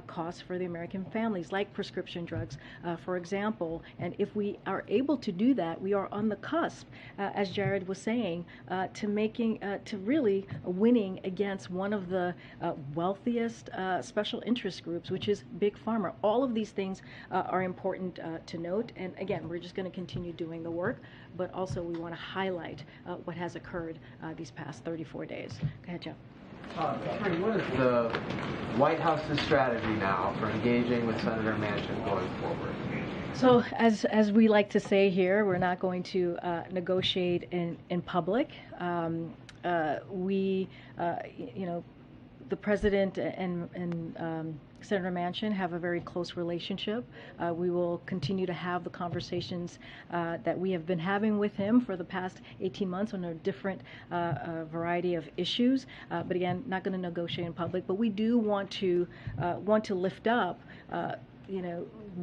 costs for the American families, like prescription drugs, for example. And if we are able to do that, we are on the cusp, as Jared was saying, to really winning against one of the wealthiest special interest groups, which is Big Pharma. All of these things are important to note, and again, we're just going to continue doing the work, but also we want to highlight what has occurred these past 34 days. Go ahead, Jeff. Karine, what is the White House's strategy now for engaging with Senator Manchin going forward? So, as we like to say here, we're not going to negotiate in public. The president and Senator Manchin have a very close relationship. We will continue to have the conversations that we have been having with him for the past 18 months on a different variety of issues. But again, not going to negotiate in public. But we do want to lift up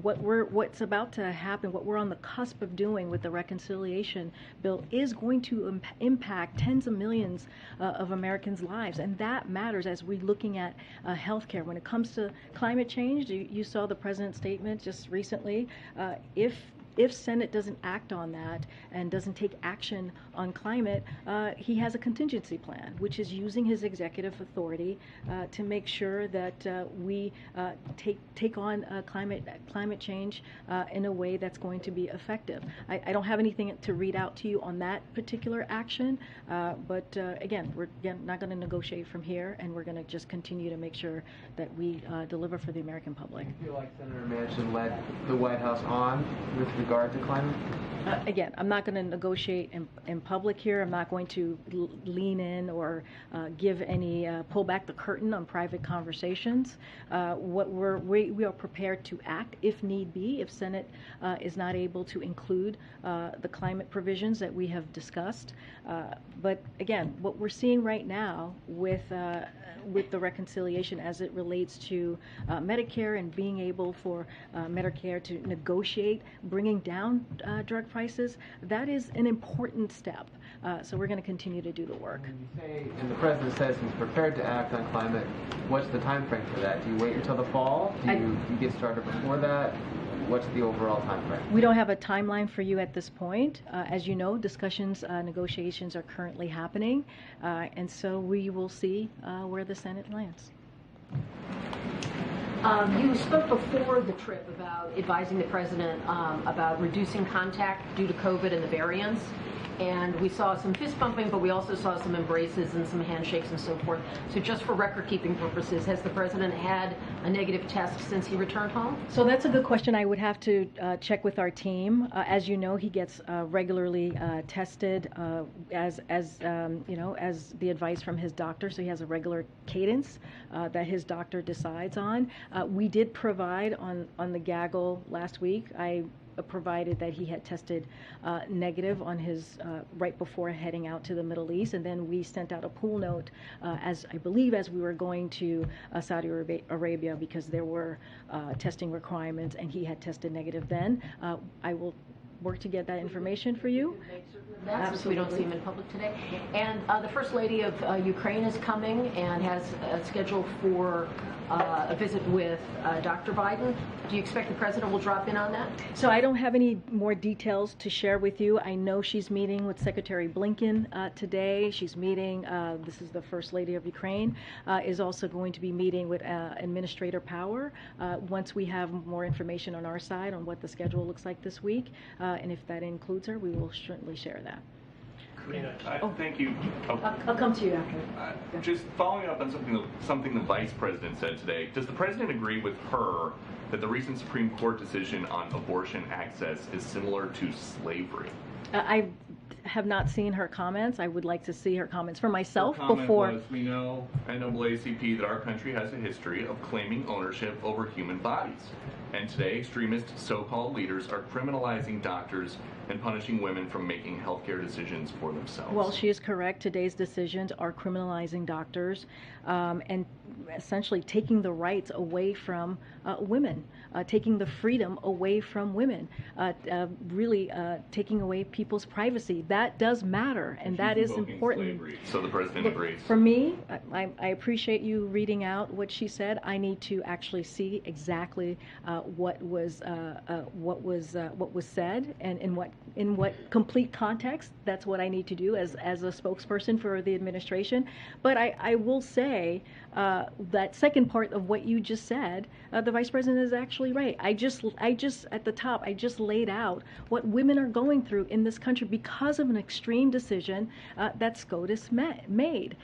what's about to happen, what we're on the cusp of doing with the reconciliation bill is going to impact tens of millions of Americans' lives, and that matters as we're looking at healthcare. When it comes to climate change, you saw the president's statement just recently. If Senate doesn't act on that and doesn't take action on climate, he has a contingency plan, which is using his executive authority to make sure that we take on climate change in a way that's going to be effective. I don't have anything to read out to you on that particular action, but again, we're not going to negotiate from here, and we're going to just continue to make sure that we deliver for the American public. Do you feel like Senator Manchin led the White House on with regard to climate? Again, I'm not going to negotiate in public here. I'm not going to lean in or give any pull back the curtain on private conversations. We are prepared to act if need be, if Senate is not able to include the climate provisions that we have discussed. But again, what we're seeing right now with the reconciliation as it relates to Medicare and being able for Medicare to negotiate bringing down drug prices, that is an important step. So we're going to continue to do the work. When you say, and the president says he's prepared to act on climate, what's the time frame for that? Do you wait until the fall? Do you get started before that? What's the overall time frame? We don't have a timeline for you at this point. As you know, negotiations are currently happening, and so we will see where the Senate lands. You spoke before the trip about advising the president about reducing contact due to COVID and the variants. and we saw some fist bumping, but we also saw some embraces and some handshakes and so forth. So just for record-keeping purposes, has the president had a negative test since he returned home? So that's a good question. I would have to check with our team. As you know, he gets regularly tested as the advice from his doctor. So he has a regular cadence that his doctor decides on. We did provide on the gaggle last week. I provided that he had tested negative on his right before heading out to the Middle East, and then we sent out a pool note as I believe as we were going to Saudi Arabia because there were testing requirements, and he had tested negative then. I will work to get that information for you. Since we don't see him in public today. And the First Lady of Ukraine is coming and has a schedule for a visit with Dr. Biden. Do you expect the president will drop in on that? So I don't have any more details to share with you. I know she's meeting with Secretary Blinken today. She's meeting, this is the First Lady of Ukraine, is also going to be meeting with Administrator Power once we have more information on our side on what the schedule looks like this week. And if that includes her, we will certainly share that. Karine, thank you. I'll come to you after. Just following up on something the Vice President said today, does the President agree with her that the recent Supreme Court decision on abortion access is similar to slavery? I have not seen her comments. I would like to see her comments for myself her comment before. Was, we know at NAACP that our country has a history of claiming ownership over human bodies. And today, extremist so-called leaders are criminalizing doctors and punishing women from making healthcare decisions for themselves. Well, she is correct. Today's decisions are criminalizing doctors and essentially taking the rights away from women, taking the freedom away from women, really taking away people's privacy. That does matter, and that is important. Slavery, so the president agrees. For me, I appreciate you reading out what she said. I need to actually see exactly what was said and in what complete context. That's what I need to do as a spokesperson for the administration. But I will say that second part of what you just said, the Vice President is actually right. I just at the top, I just laid out what women are going through in this country because of an extreme decision that SCOTUS made.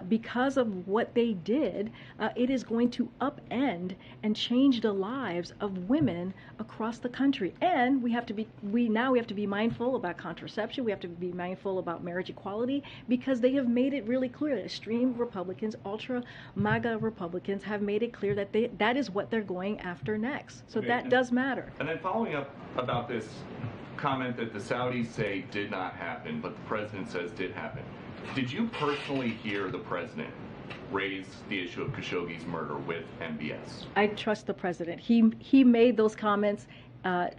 Because of what they did, it is going to upend and change the lives of women across the country. And we now have to be mindful about contraception. We have to be mindful about marriage equality because they have made it really clear. Extreme Republicans, ultra MAGA Republicans have made it clear that that is what they're going after next. So okay, that does matter. And then following up about this comment that the Saudis say did not happen, but the president says did happen. Did you personally hear the president raise the issue of Khashoggi's murder with MBS? I trust the president. He made those comments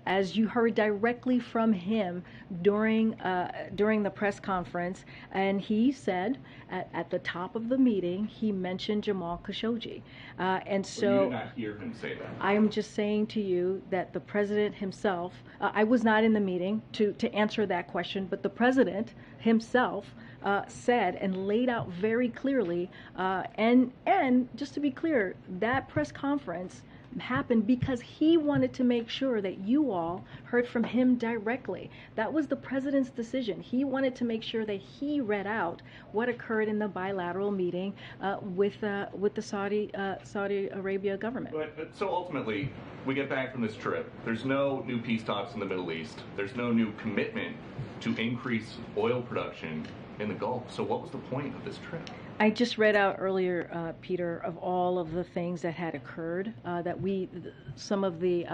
as you heard directly from him during the press conference, and he said at the top of the meeting he mentioned Jamal Khashoggi, and so you did not hear him say that. I am just saying to you that the president himself. I was not in the meeting to answer that question, but the president himself said and laid out very clearly, and just to be clear, that press conference happened because he wanted to make sure that you all heard from him directly. That was the president's decision. He wanted to make sure that he read out what occurred in the bilateral meeting with the Saudi Arabia government. But so ultimately, we get back from this trip. There's no new peace talks in the Middle East. There's no new commitment to increase oil production in the Gulf. So what was the point of this trip? I just read out earlier, Peter, of all of the things that had occurred, that some of the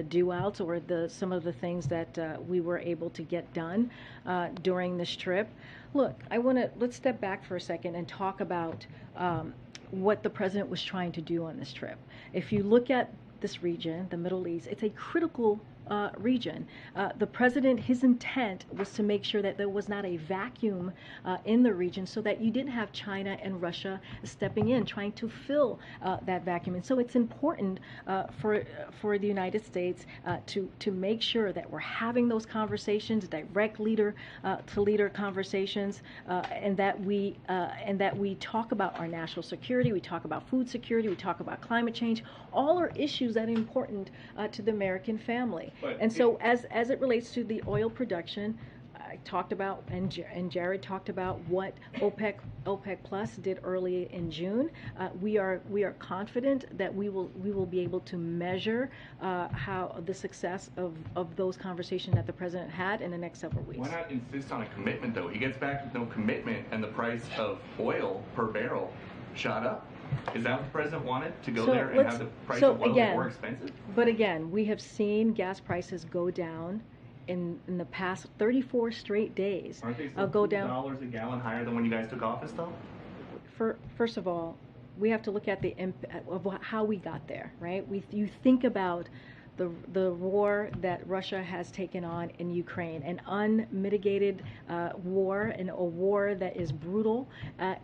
do-outs or some of the things that we were able to get done during this trip. Look, let's step back for a second and talk about what the president was trying to do on this trip. If you look at this region, the Middle East, it's a critical region. The president, his intent was to make sure that there was not a vacuum in the region so that you didn't have China and Russia stepping in, trying to fill that vacuum. And so it's important for the United States to make sure that we're having those conversations, direct leader-to-leader conversations, and that we talk about our national security, we talk about food security, we talk about climate change. All are issues that are important to the American family. And so as it relates to the oil production, I talked about, and Jared talked about what OPEC Plus did early in June. We are confident that we will be able to measure how the success of those conversations that the president had in the next several weeks. Why not insist on a commitment, though? He gets back with no commitment, and the price of oil per barrel shot up. Is that what the president wanted, to go there and have the price of oil get more expensive? But again, we have seen gas prices go down in the past 34 straight days. Aren't they still $2 a gallon higher than when you guys took office, though? First of all, we have to look at the impact of how we got there, right? You think about the war that Russia has taken on in Ukraine, an unmitigated war, and a war that is brutal,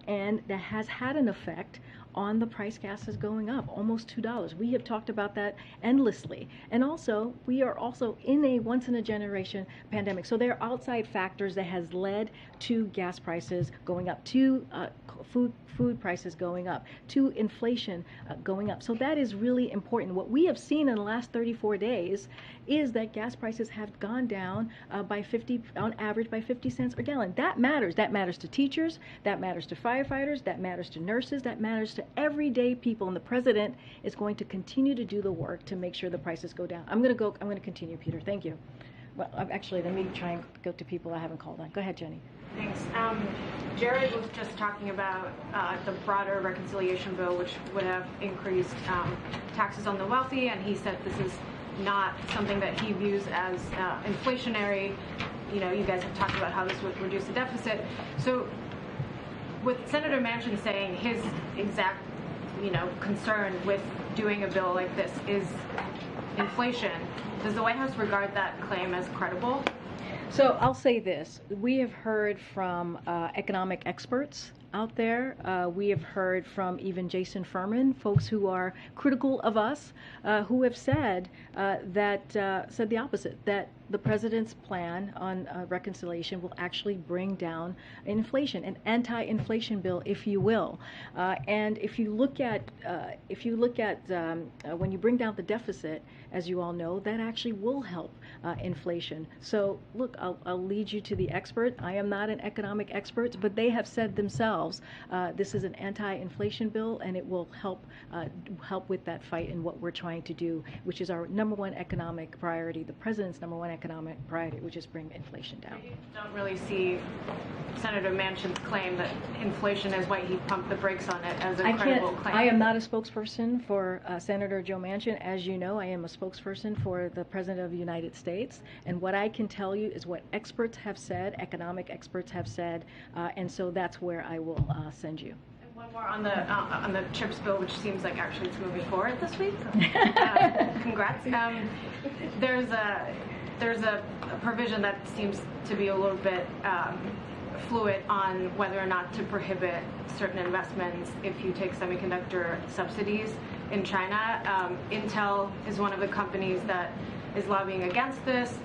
and that has had an effect on the price gases going up, almost $2. We have talked about that endlessly. And also, we are also in a once-in-a-generation pandemic. So there are outside factors that has led to gas prices going up, to food prices going up, to inflation going up. So that is really important. What we have seen in the last 34 days is that gas prices have gone down on average by 50 cents a gallon. That matters. That matters to teachers. That matters to firefighters. That matters to nurses. That matters to everyday people. And the president is going to continue to do the work to make sure the prices go down. I'm going to continue, Peter. Thank you. Well, actually, let me try and go to people I haven't called on. Go ahead, Jenny. Thanks. Jared was just talking about the broader reconciliation bill, which would have increased taxes on the wealthy, and he said this is not something that he views as inflationary. You know, you guys have talked about how this would reduce the deficit. So with Senator Manchin saying his exact, concern with doing a bill like this is inflation, does the White House regard that claim as credible? So I'll say this. We have heard from economic experts out there. We have heard from even Jason Furman, folks who are critical of us, who have said said the opposite, that the president's plan on reconciliation will actually bring down inflation, an anti-inflation bill, if you will. And if you look at when you bring down the deficit, as you all know, that actually will help inflation. So look, I'll lead you to the expert. I am not an economic expert, but they have said themselves this is an anti-inflation bill, and it will help with that fight and what we're trying to do, which is our number one economic priority, the president's number one economic priority, which is bring inflation down. You don't really see Senator Manchin's claim that inflation is why he pumped the brakes on it as a credible claim. I am not a spokesperson for Senator Joe Manchin. As you know, I am a spokesperson for the President of the United States. And what I can tell you is what experts have said, economic experts have said, and so that's where I will send you. One more on the CHIPS bill, which seems like actually it's moving forward this week. Congrats. There's a provision that seems to be a little bit fluid on whether or not to prohibit certain investments if you take semiconductor subsidies in China. Intel is one of the companies that is lobbying against this.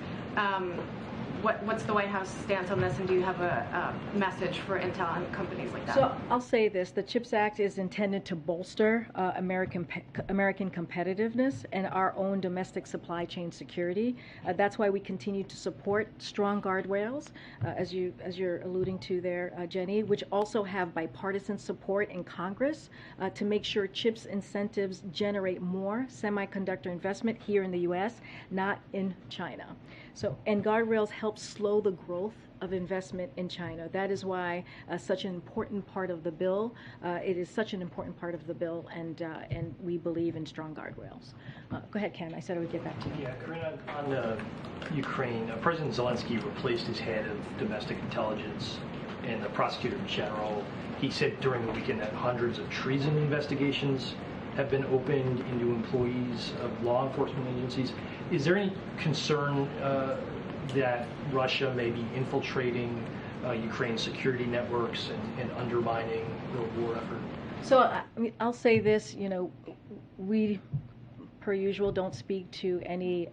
What's the White House stance on this, and do you have a message for Intel and companies like that? So I'll say this: the CHIPS Act is intended to bolster American competitiveness and our own domestic supply chain security. That's why we continue to support strong guardrails, as you're alluding to there, Jenny, which also have bipartisan support in Congress to make sure CHIPS incentives generate more semiconductor investment here in the U.S., not in China. So, and guardrails help slow the growth of investment in China. That is why such an important part of the bill. It is such an important part of the bill, and we believe in strong guardrails. Go ahead, Ken. I said I would get back to you. Yeah, Karine, on Ukraine, President Zelensky replaced his head of domestic intelligence and the prosecutor general. He said during the weekend that hundreds of treason investigations have been opened into employees of law enforcement agencies. Is there any concern that Russia may be infiltrating Ukraine's security networks and undermining the war effort? So I'll say this, per usual, don't speak to any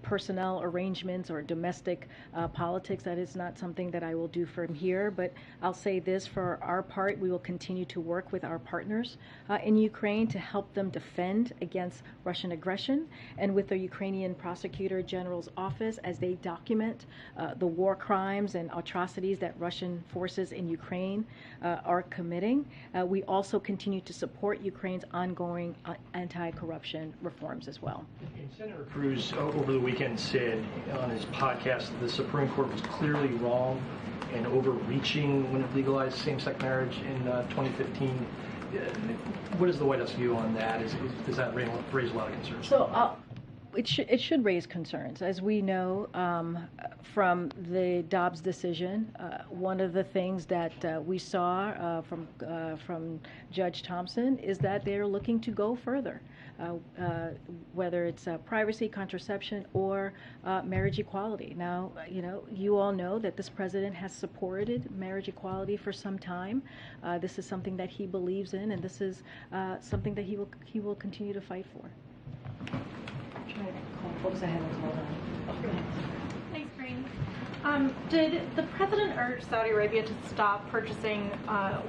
personnel arrangements or domestic politics. That is not something that I will do from here, but I'll say this: for our part, we will continue to work with our partners in Ukraine to help them defend against Russian aggression, and with the Ukrainian Prosecutor General's office as they document the war crimes and atrocities that Russian forces in Ukraine are committing. We also continue to support Ukraine's ongoing anti-corruption reforms as well. And Senator Cruz over the weekend said on his podcast that the Supreme Court was clearly wrong and overreaching when it legalized same-sex marriage in 2015. What is the White House view on that? Does that raise a lot of concerns? So it should raise concerns. As we know from the Dobbs decision, one of the things that we saw from Judge Thompson is that they're looking to go further, whether it's privacy, contraception, or marriage equality. Now, you all know that this president has supported marriage equality for some time. This is something that he believes in, and this is something that he will continue to fight for. What was I having called on? Thanks, Karine. Did the president urge Saudi Arabia to stop purchasing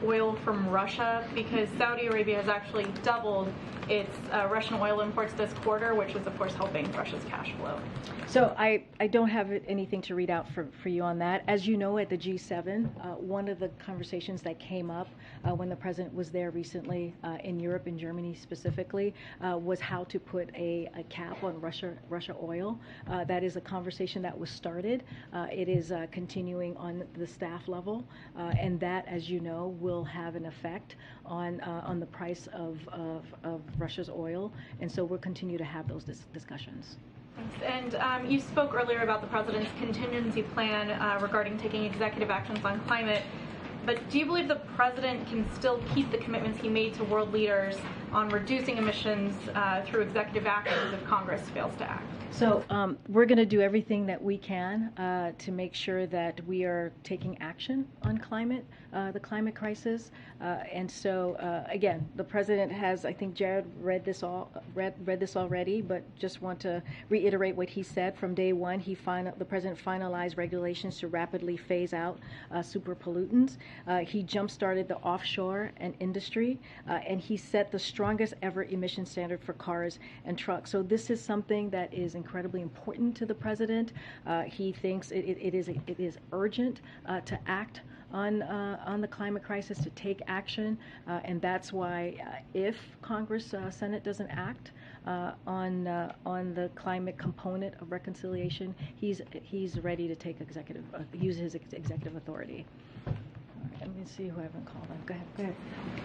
oil from Russia? Because Saudi Arabia has actually doubled its Russian oil imports this quarter, which is, of course, helping Russia's cash flow. So I don't have anything to read out for you on that. As you know, at the G7, one of the conversations that came up when the president was there recently in Europe, in Germany specifically, was how to put a cap on Russia oil. That is a conversation that was started. It is continuing on the staff level, and that, as you know, will have an effect on the price of Russia's oil. And so we'll continue to have those discussions. Thanks. And you spoke earlier about the president's contingency plan regarding taking executive actions on climate. But do you believe the president can still keep the commitments he made to world leaders on reducing emissions through executive actions if Congress fails to act? So we're going to do everything that we can to make sure that we are taking action on the climate crisis. And so, again, the president has, I think Jared read this already, but just want to reiterate what he said. From day one, the president finalized regulations to rapidly phase out super pollutants. He jump-started the offshore and industry, and he set the strongest ever emission standard for cars and trucks. So this is something that is incredibly important to the president. He thinks it is urgent to act on the climate crisis, to take action, and that's why if Congress, Senate doesn't act on the climate component of reconciliation, he's ready to take use his executive authority. Let me see who I haven't called on. Go ahead.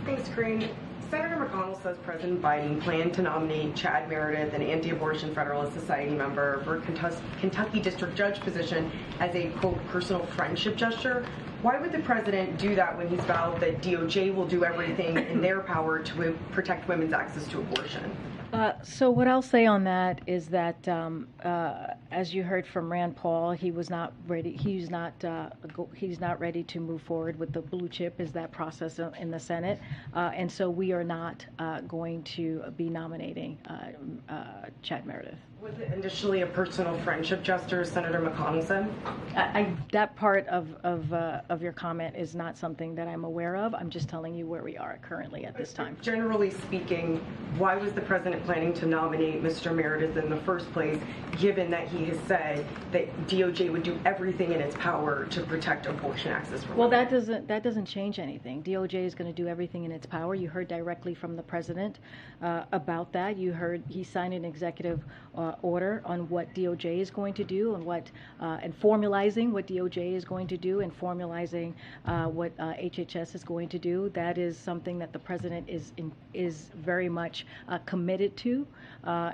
Thanks, Karine. Senator McConnell says President Biden planned to nominate Chad Meredith, an anti-abortion Federalist Society member, for a Kentucky district judge position as a, quote, personal friendship gesture. Why would the president do that when he's vowed that DOJ will do everything in their power to protect women's access to abortion? So what I'll say on that is that, as you heard from Rand Paul, he was not ready. He's not ready to move forward with the blue chip. Is that process in the Senate? And so we are not going to be nominating Chad Meredith. Was it initially a personal friendship gesture, Senator McConnell said? That part of your comment is not something that I'm aware of. I'm just telling you where we are currently at this time. Generally speaking, why was the president planning to nominate Mr. Meredith in the first place, given that he has said that DOJ would do everything in its power to protect abortion access for women? Well, that doesn't change anything. DOJ is going to do everything in its power. You heard directly from the president about that. You heard he signed an executive order on what DOJ is going to do and formalizing what DOJ is going to do and formalizing what HHS is going to do. That is something that the president is very much committed to,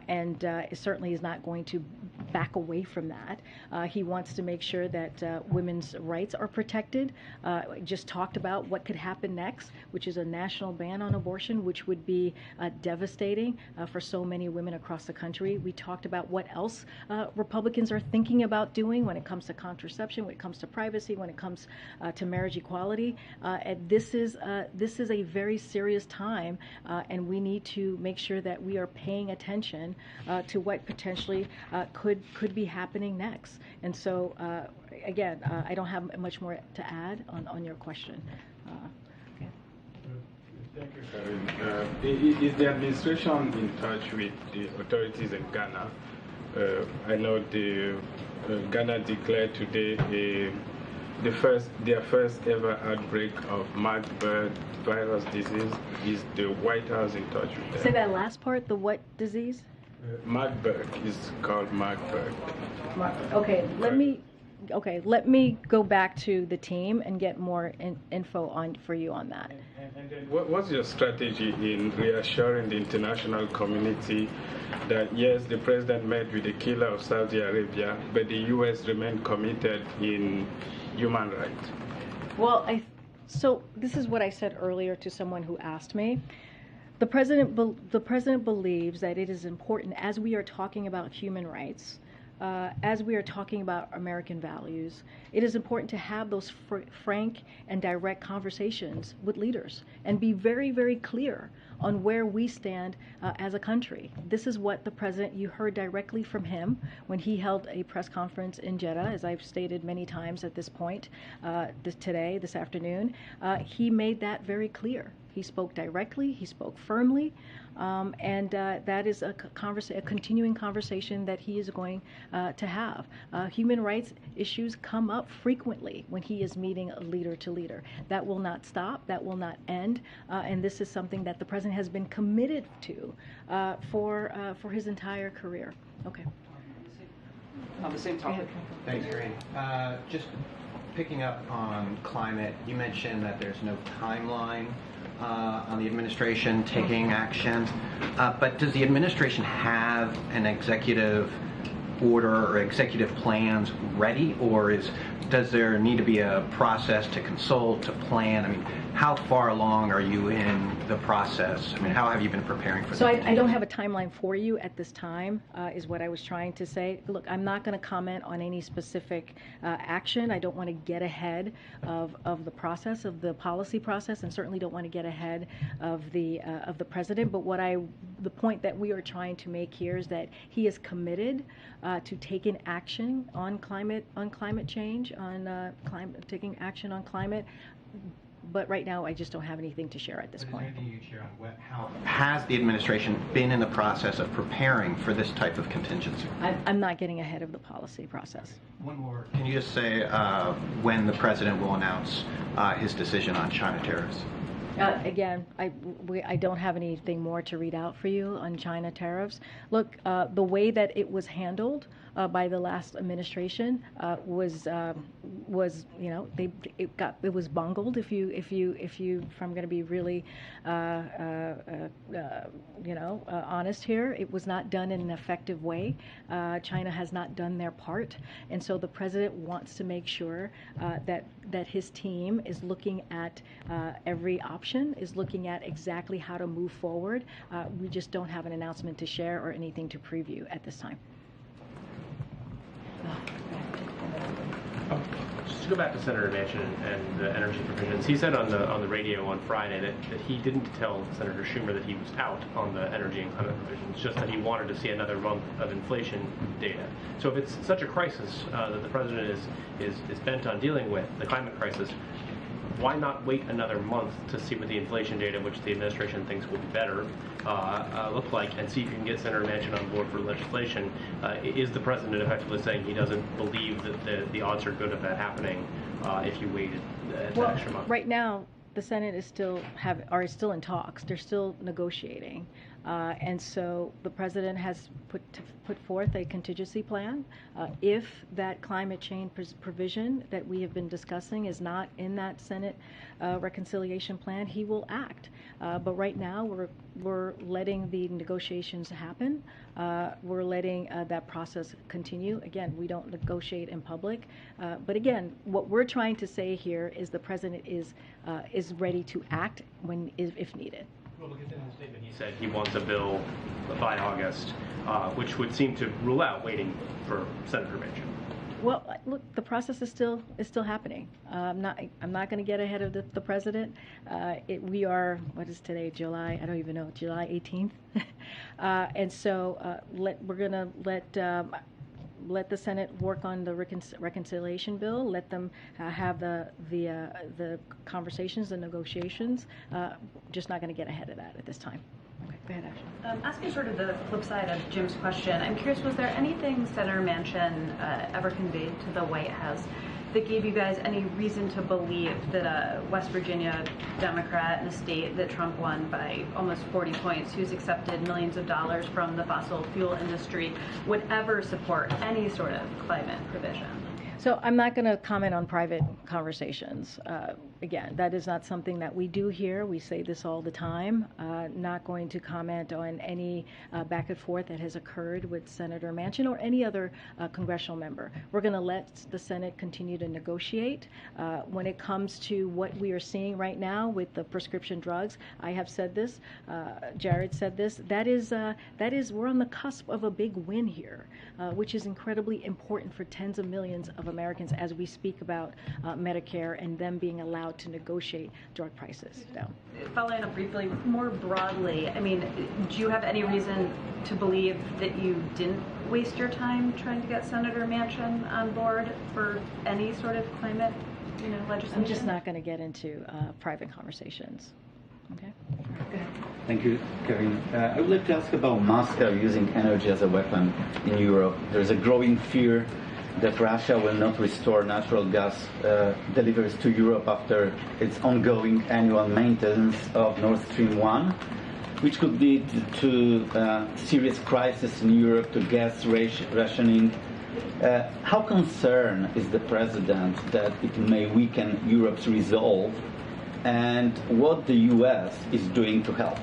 and certainly is not going to back away from that. He wants to make sure that women's rights are protected. Just talked about what could happen next, which is a national ban on abortion, which would be devastating for so many women across the country. We talked talked about what else Republicans are thinking about doing when it comes to contraception, when it comes to privacy, when it comes to marriage equality. And this is a very serious time, and we need to make sure that we are paying attention to what potentially could be happening next. And so, again, I don't have much more to add on your question. Okay. Thank you, Karine. Is the administration in touch with the authorities in Ghana? I know Ghana declared today their first ever outbreak of Marburg virus disease. Is the White House in touch with them? Say that last part, the what disease? Marburg is called Marburg. Okay, let me go back to the team and get more info for you on that. And then what's your strategy in reassuring the international community that yes, the president met with the killer of Saudi Arabia, but the U.S. remained committed in human rights? Well, so this is what I said earlier to someone who asked me. The president believes that it is important, as we are talking about human rights, as we are talking about American values, it is important to have those frank and direct conversations with leaders and be very, very clear on where we stand as a country. This is what the president, you heard directly from him when he held a press conference in Jeddah, as I've stated many times at this point, this afternoon. He made that very clear. He spoke directly, he spoke firmly, and that is a continuing conversation that he is going to have. Human rights issues come up frequently when he is meeting leader to leader. That will not stop, that will not end, and this is something that the president has been committed to for his entire career. Okay. On the same topic. Thanks, Karine. Just picking up on climate, you mentioned that there's no timeline on the administration taking action, but does the administration have an executive order or executive plans ready, or does there need to be a process to consult, to plan? I mean, how far along are you in the process? I mean, how have you been preparing for that? So I don't have a timeline for you at this time, is what I was trying to say. Look, I'm not going to comment on any specific action. I don't want to get ahead of the process, of the policy process, and certainly don't want to get ahead of the president. But the point that we are trying to make here is that he is committed to taking action on climate change, taking action on climate. But right now, I just don't have anything to share at this point. Anything you share on how has the administration been in the process of preparing for this type of contingency? I'm not getting ahead of the policy process. One more. Can you just say when the president will announce his decision on China tariffs? Again, I don't have anything more to read out for you on China tariffs. Look, the way that it was handled by the last administration was it was bungled. If I'm going to be really honest here, it was not done in an effective way. China has not done their part, and so the president wants to make sure that his team is looking at every option, is looking at exactly how to move forward. We just don't have an announcement to share or anything to preview at this time. Just to go back to Senator Manchin and the energy provisions, he said on the radio on Friday that he didn't tell Senator Schumer that he was out on the energy and climate provisions, just that he wanted to see another month of inflation data. So if it's such a crisis that the president is bent on dealing with, the climate crisis, why not wait another month to see what the inflation data, which the administration thinks will be better, look like, and see if you can get Senator Manchin on board for legislation? Is the president effectively saying he doesn't believe that the odds are good of that happening if you waited an extra month? Right now, the Senate is still in talks. They're still negotiating, and so the president has put forth a contingency plan. If that climate change provision that we have been discussing is not in that Senate reconciliation plan, he will act. But right now, we're letting the negotiations happen. We're letting that process continue. Again, we don't negotiate in public. But again, what we're trying to say here is the president is ready to act if needed. Well, because in his statement he said he wants a bill by August, which would seem to rule out waiting for Senator Manchin. Well, look, the process is still happening. I'm not going to get ahead of the president. We are, what is today? July? I don't even know. July 18th, and so we're going to let the Senate work on the reconciliation bill. Let them have the conversations, the negotiations. Just not going to get ahead of that at this time. Okay, go ahead, Ashley. Asking sort of the flip side of Jim's question, I'm curious, was there anything Senator Manchin ever conveyed to the White House that gave you guys any reason to believe that a West Virginia Democrat in a state that Trump won by almost 40 points, who's accepted millions of dollars from the fossil fuel industry, would ever support any sort of climate provision? So I'm not going to comment on private conversations. Again, that is not something that we do here. We say this all the time. Not going to comment on any back and forth that has occurred with Senator Manchin or any other congressional member. We're going to let the Senate continue to negotiate. When it comes to what we are seeing right now with the prescription drugs, I have said this, Jared said this, that is we're on the cusp of a big win here, which is incredibly important for tens of millions of Americans as we speak about Medicare and them being allowed to negotiate drug prices down. Following up briefly, more broadly, I mean, do you have any reason to believe that you didn't waste your time trying to get Senator Manchin on board for any sort of climate, legislation? I'm just not going to get into private conversations. Okay. Go ahead. Thank you, Karine. I would like to ask about Moscow using energy as a weapon in Europe. There's a growing fear that Russia will not restore natural gas deliveries to Europe after its ongoing annual maintenance of Nord Stream 1, which could lead to serious crisis in Europe, to gas rationing. How concerned is the President that it may weaken Europe's resolve, and what the U.S. is doing to help?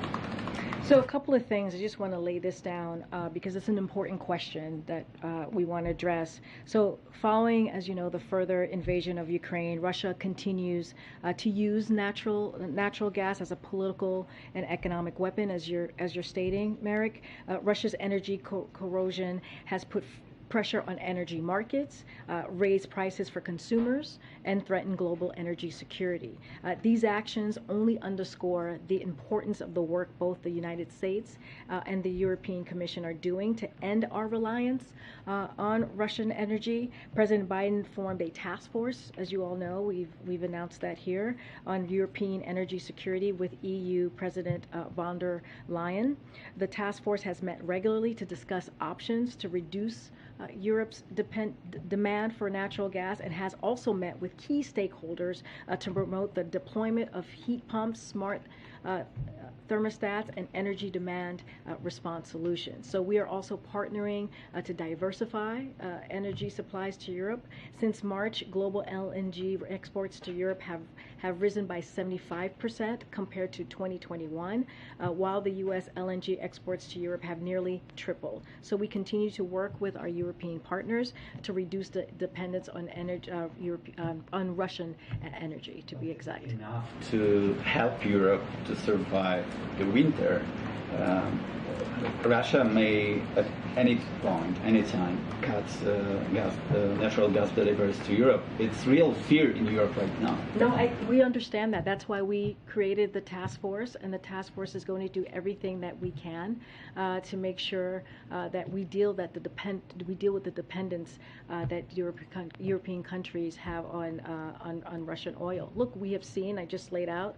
So a couple of things. I just want to lay this down because it's an important question that we want to address. So following, as you know, the further invasion of Ukraine, Russia continues to use natural gas as a political and economic weapon, as you're stating, Merrick. Russia's energy corrosion has put pressure on energy markets, raise prices for consumers, and threaten global energy security. These actions only underscore the importance of the work both the United States and the European Commission are doing to end our reliance on Russian energy. President Biden formed a task force, as you all know, we've announced that here, on European energy security with EU President von der Leyen. The task force has met regularly to discuss options to reduce Europe's demand for natural gas, and has also met with key stakeholders to promote the deployment of heat pumps, smart thermostats, and energy demand response solutions. So we are also partnering to diversify energy supplies to Europe. Since March, global LNG exports to Europe have risen by 75% compared to 2021, while the U.S. LNG exports to Europe have nearly tripled. So we continue to work with our European partners to reduce the dependence on energy, on Russian energy, to be exact. Enough to help Europe to survive the winter. Russia may at any point, anytime, cut natural gas deliveries to Europe. It's real fear in Europe right now. No, we understand that. That's why we created the task force, and the task force is going to do everything that we can to make sure that we deal with the dependence that European countries have on Russian oil. Look, we have seen. I just laid out.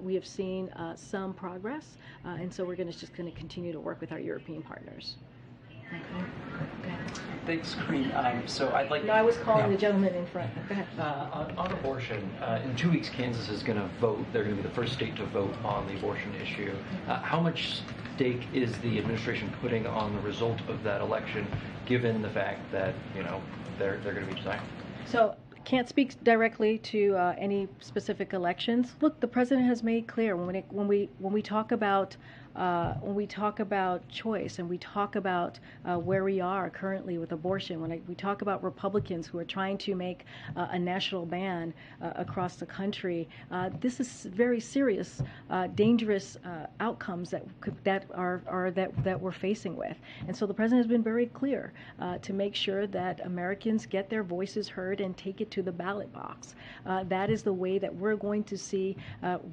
We have seen some progress, and so we're just going to continue to work with our European partners. Thanks, Karine. So I'd like. No, I was calling the gentleman in front. Go ahead. On abortion, in 2 weeks, Kansas is going to vote. They're going to be the first state to vote on the abortion issue. How much stake is the administration putting on the result of that election, given the fact that they're going to be deciding? So. Can't speak directly to any specific elections. Look, the president has made clear when we talk about when we talk about choice and we talk about where we are currently with abortion, when we talk about Republicans who are trying to make a national ban across the country, this is very serious, dangerous outcomes that we're facing with. And so the president has been very clear to make sure that Americans get their voices heard and take it to the ballot box. That is the way that we're going to see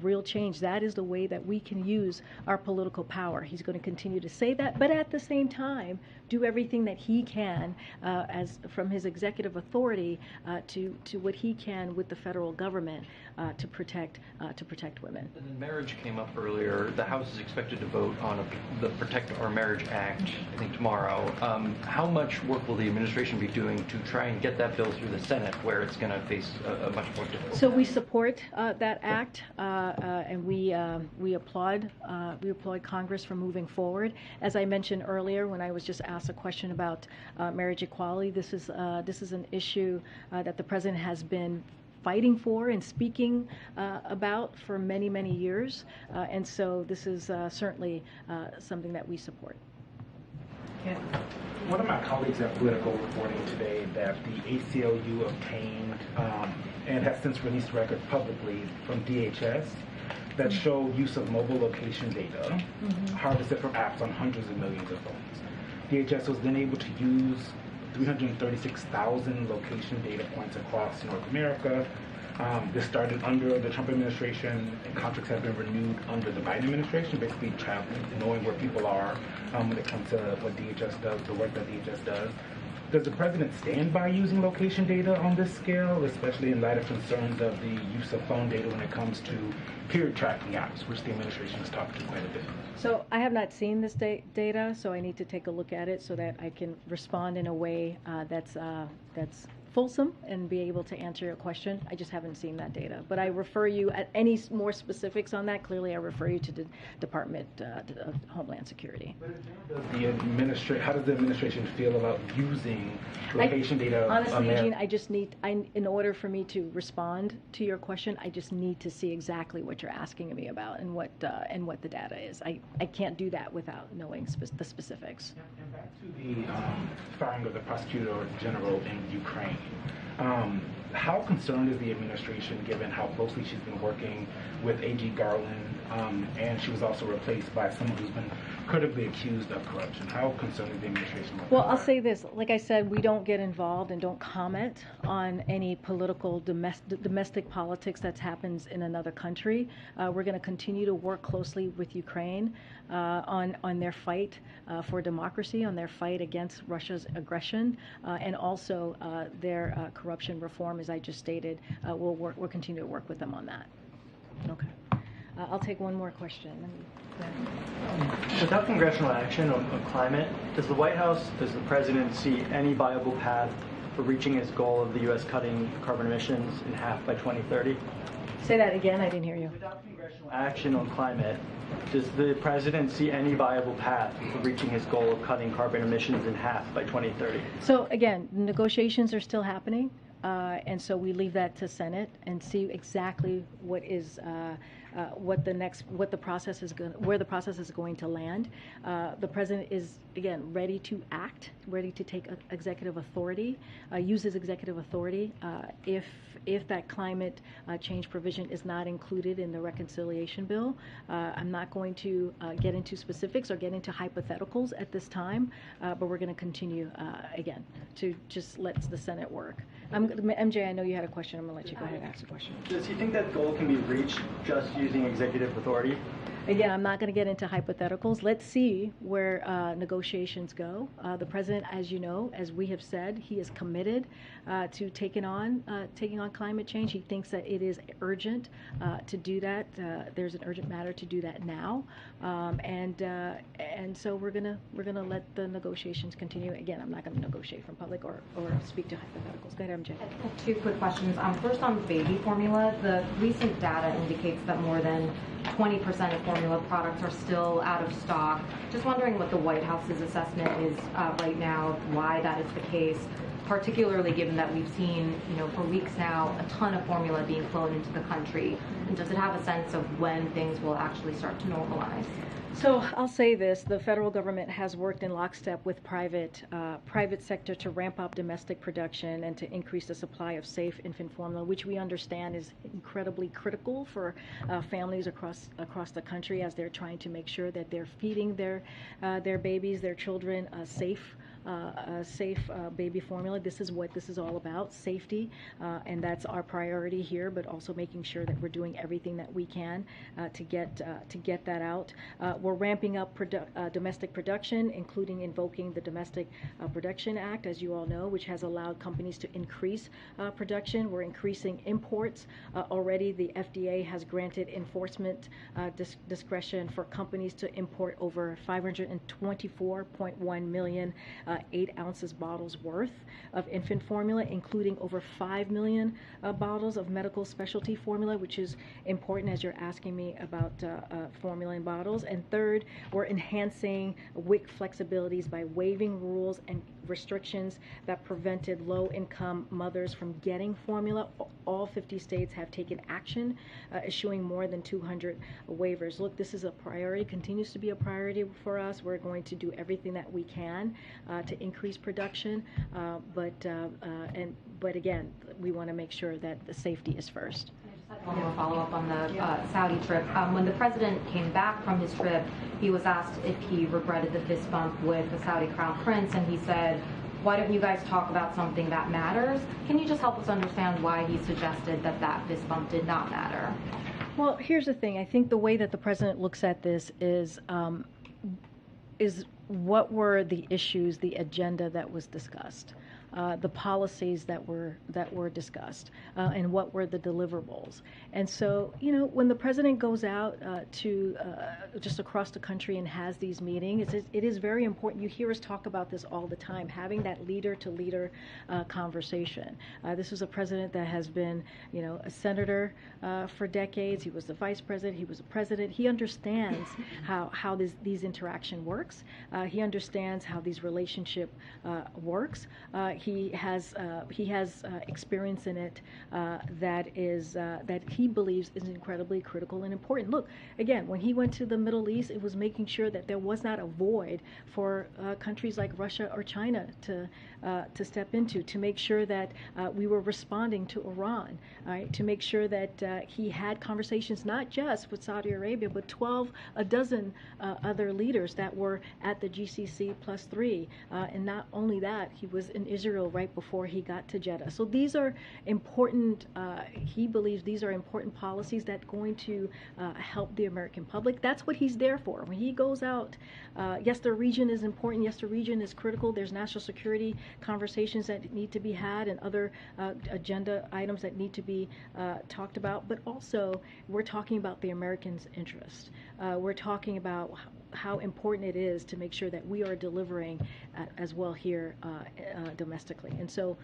real change. That is the way that we can use our political power. He's going to continue to say that, but at the same time, do everything that he can as from his executive authority to what he can with the federal government to protect women. And then marriage came up earlier. The House is expected to vote on the Protect Our Marriage Act, I think tomorrow. How much work will the administration be doing to try and get that bill through the Senate, where it's going to face a much more difficult? So we support that act, and we applaud Congress for moving forward. As I mentioned earlier, when I was just asked a question about marriage equality, this is an issue that the president has been fighting for and speaking about for many, many years, and so this is certainly something that we support. And one of my colleagues at Political reporting today that the ACLU obtained and has since released records publicly from DHS that show use of mobile location data harvested from apps on hundreds of millions of phones. DHS was then able to use 336,000 location data points across North America. This started under the Trump administration, and contracts have been renewed under the Biden administration, basically traveling, knowing where people are when it comes to what DHS does, the work that DHS does. Does the president stand by using location data on this scale, especially in light of concerns of the use of phone data when it comes to period tracking apps, which the administration has talked to quite a bit? So I have not seen this data, so I need to take a look at it so that I can respond in a way that's fulsome and be able to answer your question. I just haven't seen that data. But I refer you, at any more specifics on that, clearly I refer you to the Department of Homeland Security. How does the administration feel about using location data? Honestly, Eugene, in order for me to respond to your question, I just need to see exactly what you're asking me about and what the data is. I can't do that without knowing the specifics. And back to the firing of the prosecutor general in Ukraine. How concerned is the administration, given how closely she's been working with A.G. Garland, and she was also replaced by someone who's been critically accused of corruption? How concerned is the administration? Well, I'll say this. Like I said, we don't get involved and don't comment on any political domestic politics that happens in another country. We're going to continue to work closely with Ukraine on their fight for democracy, on their fight against Russia's aggression, and also their corruption reform, as I just stated. We'll continue to work with them on that. Okay. I'll take one more question. Without congressional action on climate, does the White House, does the president see any viable path for reaching his goal of the U.S. cutting carbon emissions in half by 2030? Say that again, I didn't hear you. Without congressional action on climate, does the president see any viable path for reaching his goal of cutting carbon emissions in half by 2030? So again, negotiations are still happening, and so we leave that to Senate and see exactly what is where the process is going to land. The president is, again, ready to act, ready to take executive authority, use his executive authority if that climate change provision is not included in the reconciliation bill. I'm not going to get into specifics or get into hypotheticals at this time, but we're going to continue, again, to just let the Senate work. MJ, I know you had a question. I'm going to let you go ahead and ask the question. Does he think that goal can be reached just using executive authority? Again, I'm not going to get into hypotheticals. Let's see where negotiations go. The president, as you know, as we have said, he is committed to taking on climate change. He thinks that it is urgent to do that. There's an urgent matter to do that now, and so we're gonna let the negotiations continue. Again, I'm not going to negotiate from public or speak to hypotheticals. Go ahead, MJ. I have two quick questions. First, on baby formula, the recent data indicates that more than 20% of formula products are still out of stock. Just wondering what the White House's assessment is right now, why that is the case. particularly given that we've seen, for weeks now, a ton of formula being flown into the country? And does it have a sense of when things will actually start to normalize? So I'll say this: the federal government has worked in lockstep with private sector to ramp up domestic production and to increase the supply of safe infant formula, which we understand is incredibly critical for families across the country as they're trying to make sure that they're feeding their babies, their children, safe baby formula. This is what this is all about: safety, and that's our priority here. But also making sure that we're doing everything that we can to get that out. We're ramping up domestic production, including invoking the Domestic Production Act, as you all know, which has allowed companies to increase production. We're increasing imports. Already, the FDA has granted enforcement discretion for companies to import over 524.1 million 8 ounces bottles worth of infant formula, including over 5 million bottles of medical specialty formula, which is important as you're asking me about formula in bottles. And third, we're enhancing WIC flexibilities by waiving rules and restrictions that prevented low-income mothers from getting formula. All 50 states have taken action, issuing more than 200 waivers. Look, this is a priority, continues to be a priority for us. We're going to do everything that we can to increase production, but again, we want to make sure that the safety is first. One more follow-up on the Saudi trip. When the president came back from his trip, he was asked if he regretted the fist bump with the Saudi crown prince, and he said, "Why don't you guys talk about something that matters?" Can you just help us understand why he suggested that fist bump did not matter? Well, here's the thing. I think the way that the president looks at this is what were the issues, the agenda that was discussed, the policies that were discussed, and what were the deliverables. And so, when the president goes out to just across the country and has these meetings, it is very important. You hear us talk about this all the time, having that leader-to-leader conversation. This is a president that has been, a senator for decades. He was the vice president. He was the president. He understands how these interaction works. He understands how these relationship works. He has experience in it that he believes is incredibly critical and important. Look, again, when he went to the Middle East, it was making sure that there was not a void for countries like Russia or China to step into, to make sure that we were responding to Iran, right? To make sure that he had conversations not just with Saudi Arabia, but a dozen other leaders that were at the GCC +3, and not only that, he was in Israel right before he got to Jeddah. So these are important, he believes these are important policies that are going to help the American public. That's what he's there for. When he goes out, yes, the region is important. Yes, the region is critical. There's national security conversations that need to be had and other agenda items that need to be talked about. But also, we're talking about the Americans' interest. We're talking about how important it is to make sure that we are delivering as well here domestically. And so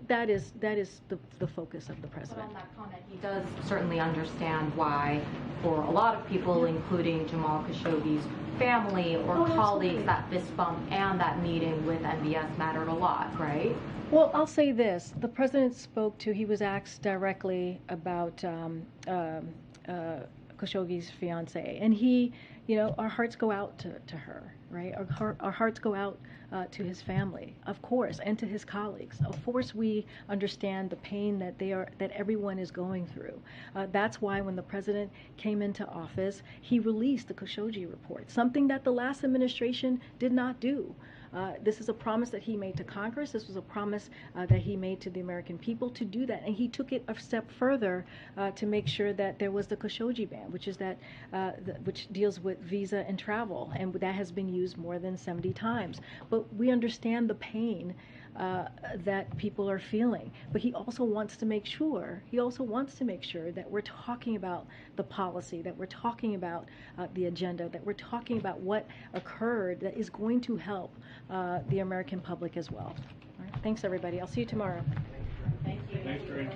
that is the focus of the president. But on that comment, he does certainly understand why, for a lot of people, including Jamal Khashoggi's family or colleagues, that fist bump and that meeting with NBS mattered a lot, right? Well, I'll say this. The president he was asked directly about Khashoggi's fiance, and he, our hearts go out to her, right? Our hearts go out to his family, of course, and to his colleagues. Of course, we understand the pain that everyone is going through. That's why when the president came into office, he released the Khashoggi report, something that the last administration did not do. This is a promise that he made to Congress. This was a promise that he made to the American people to do that. And he took it a step further to make sure that there was the Khashoggi ban, which is which deals with visa and travel. And that has been used more than 70 times. But we understand the pain that people are feeling. But he also wants to make sure that we're talking about the policy, that we're talking about the agenda, that we're talking about what occurred that is going to help the American public as well. All right. Thanks, everybody. I'll see you tomorrow. Thank you. Thanks, Karine.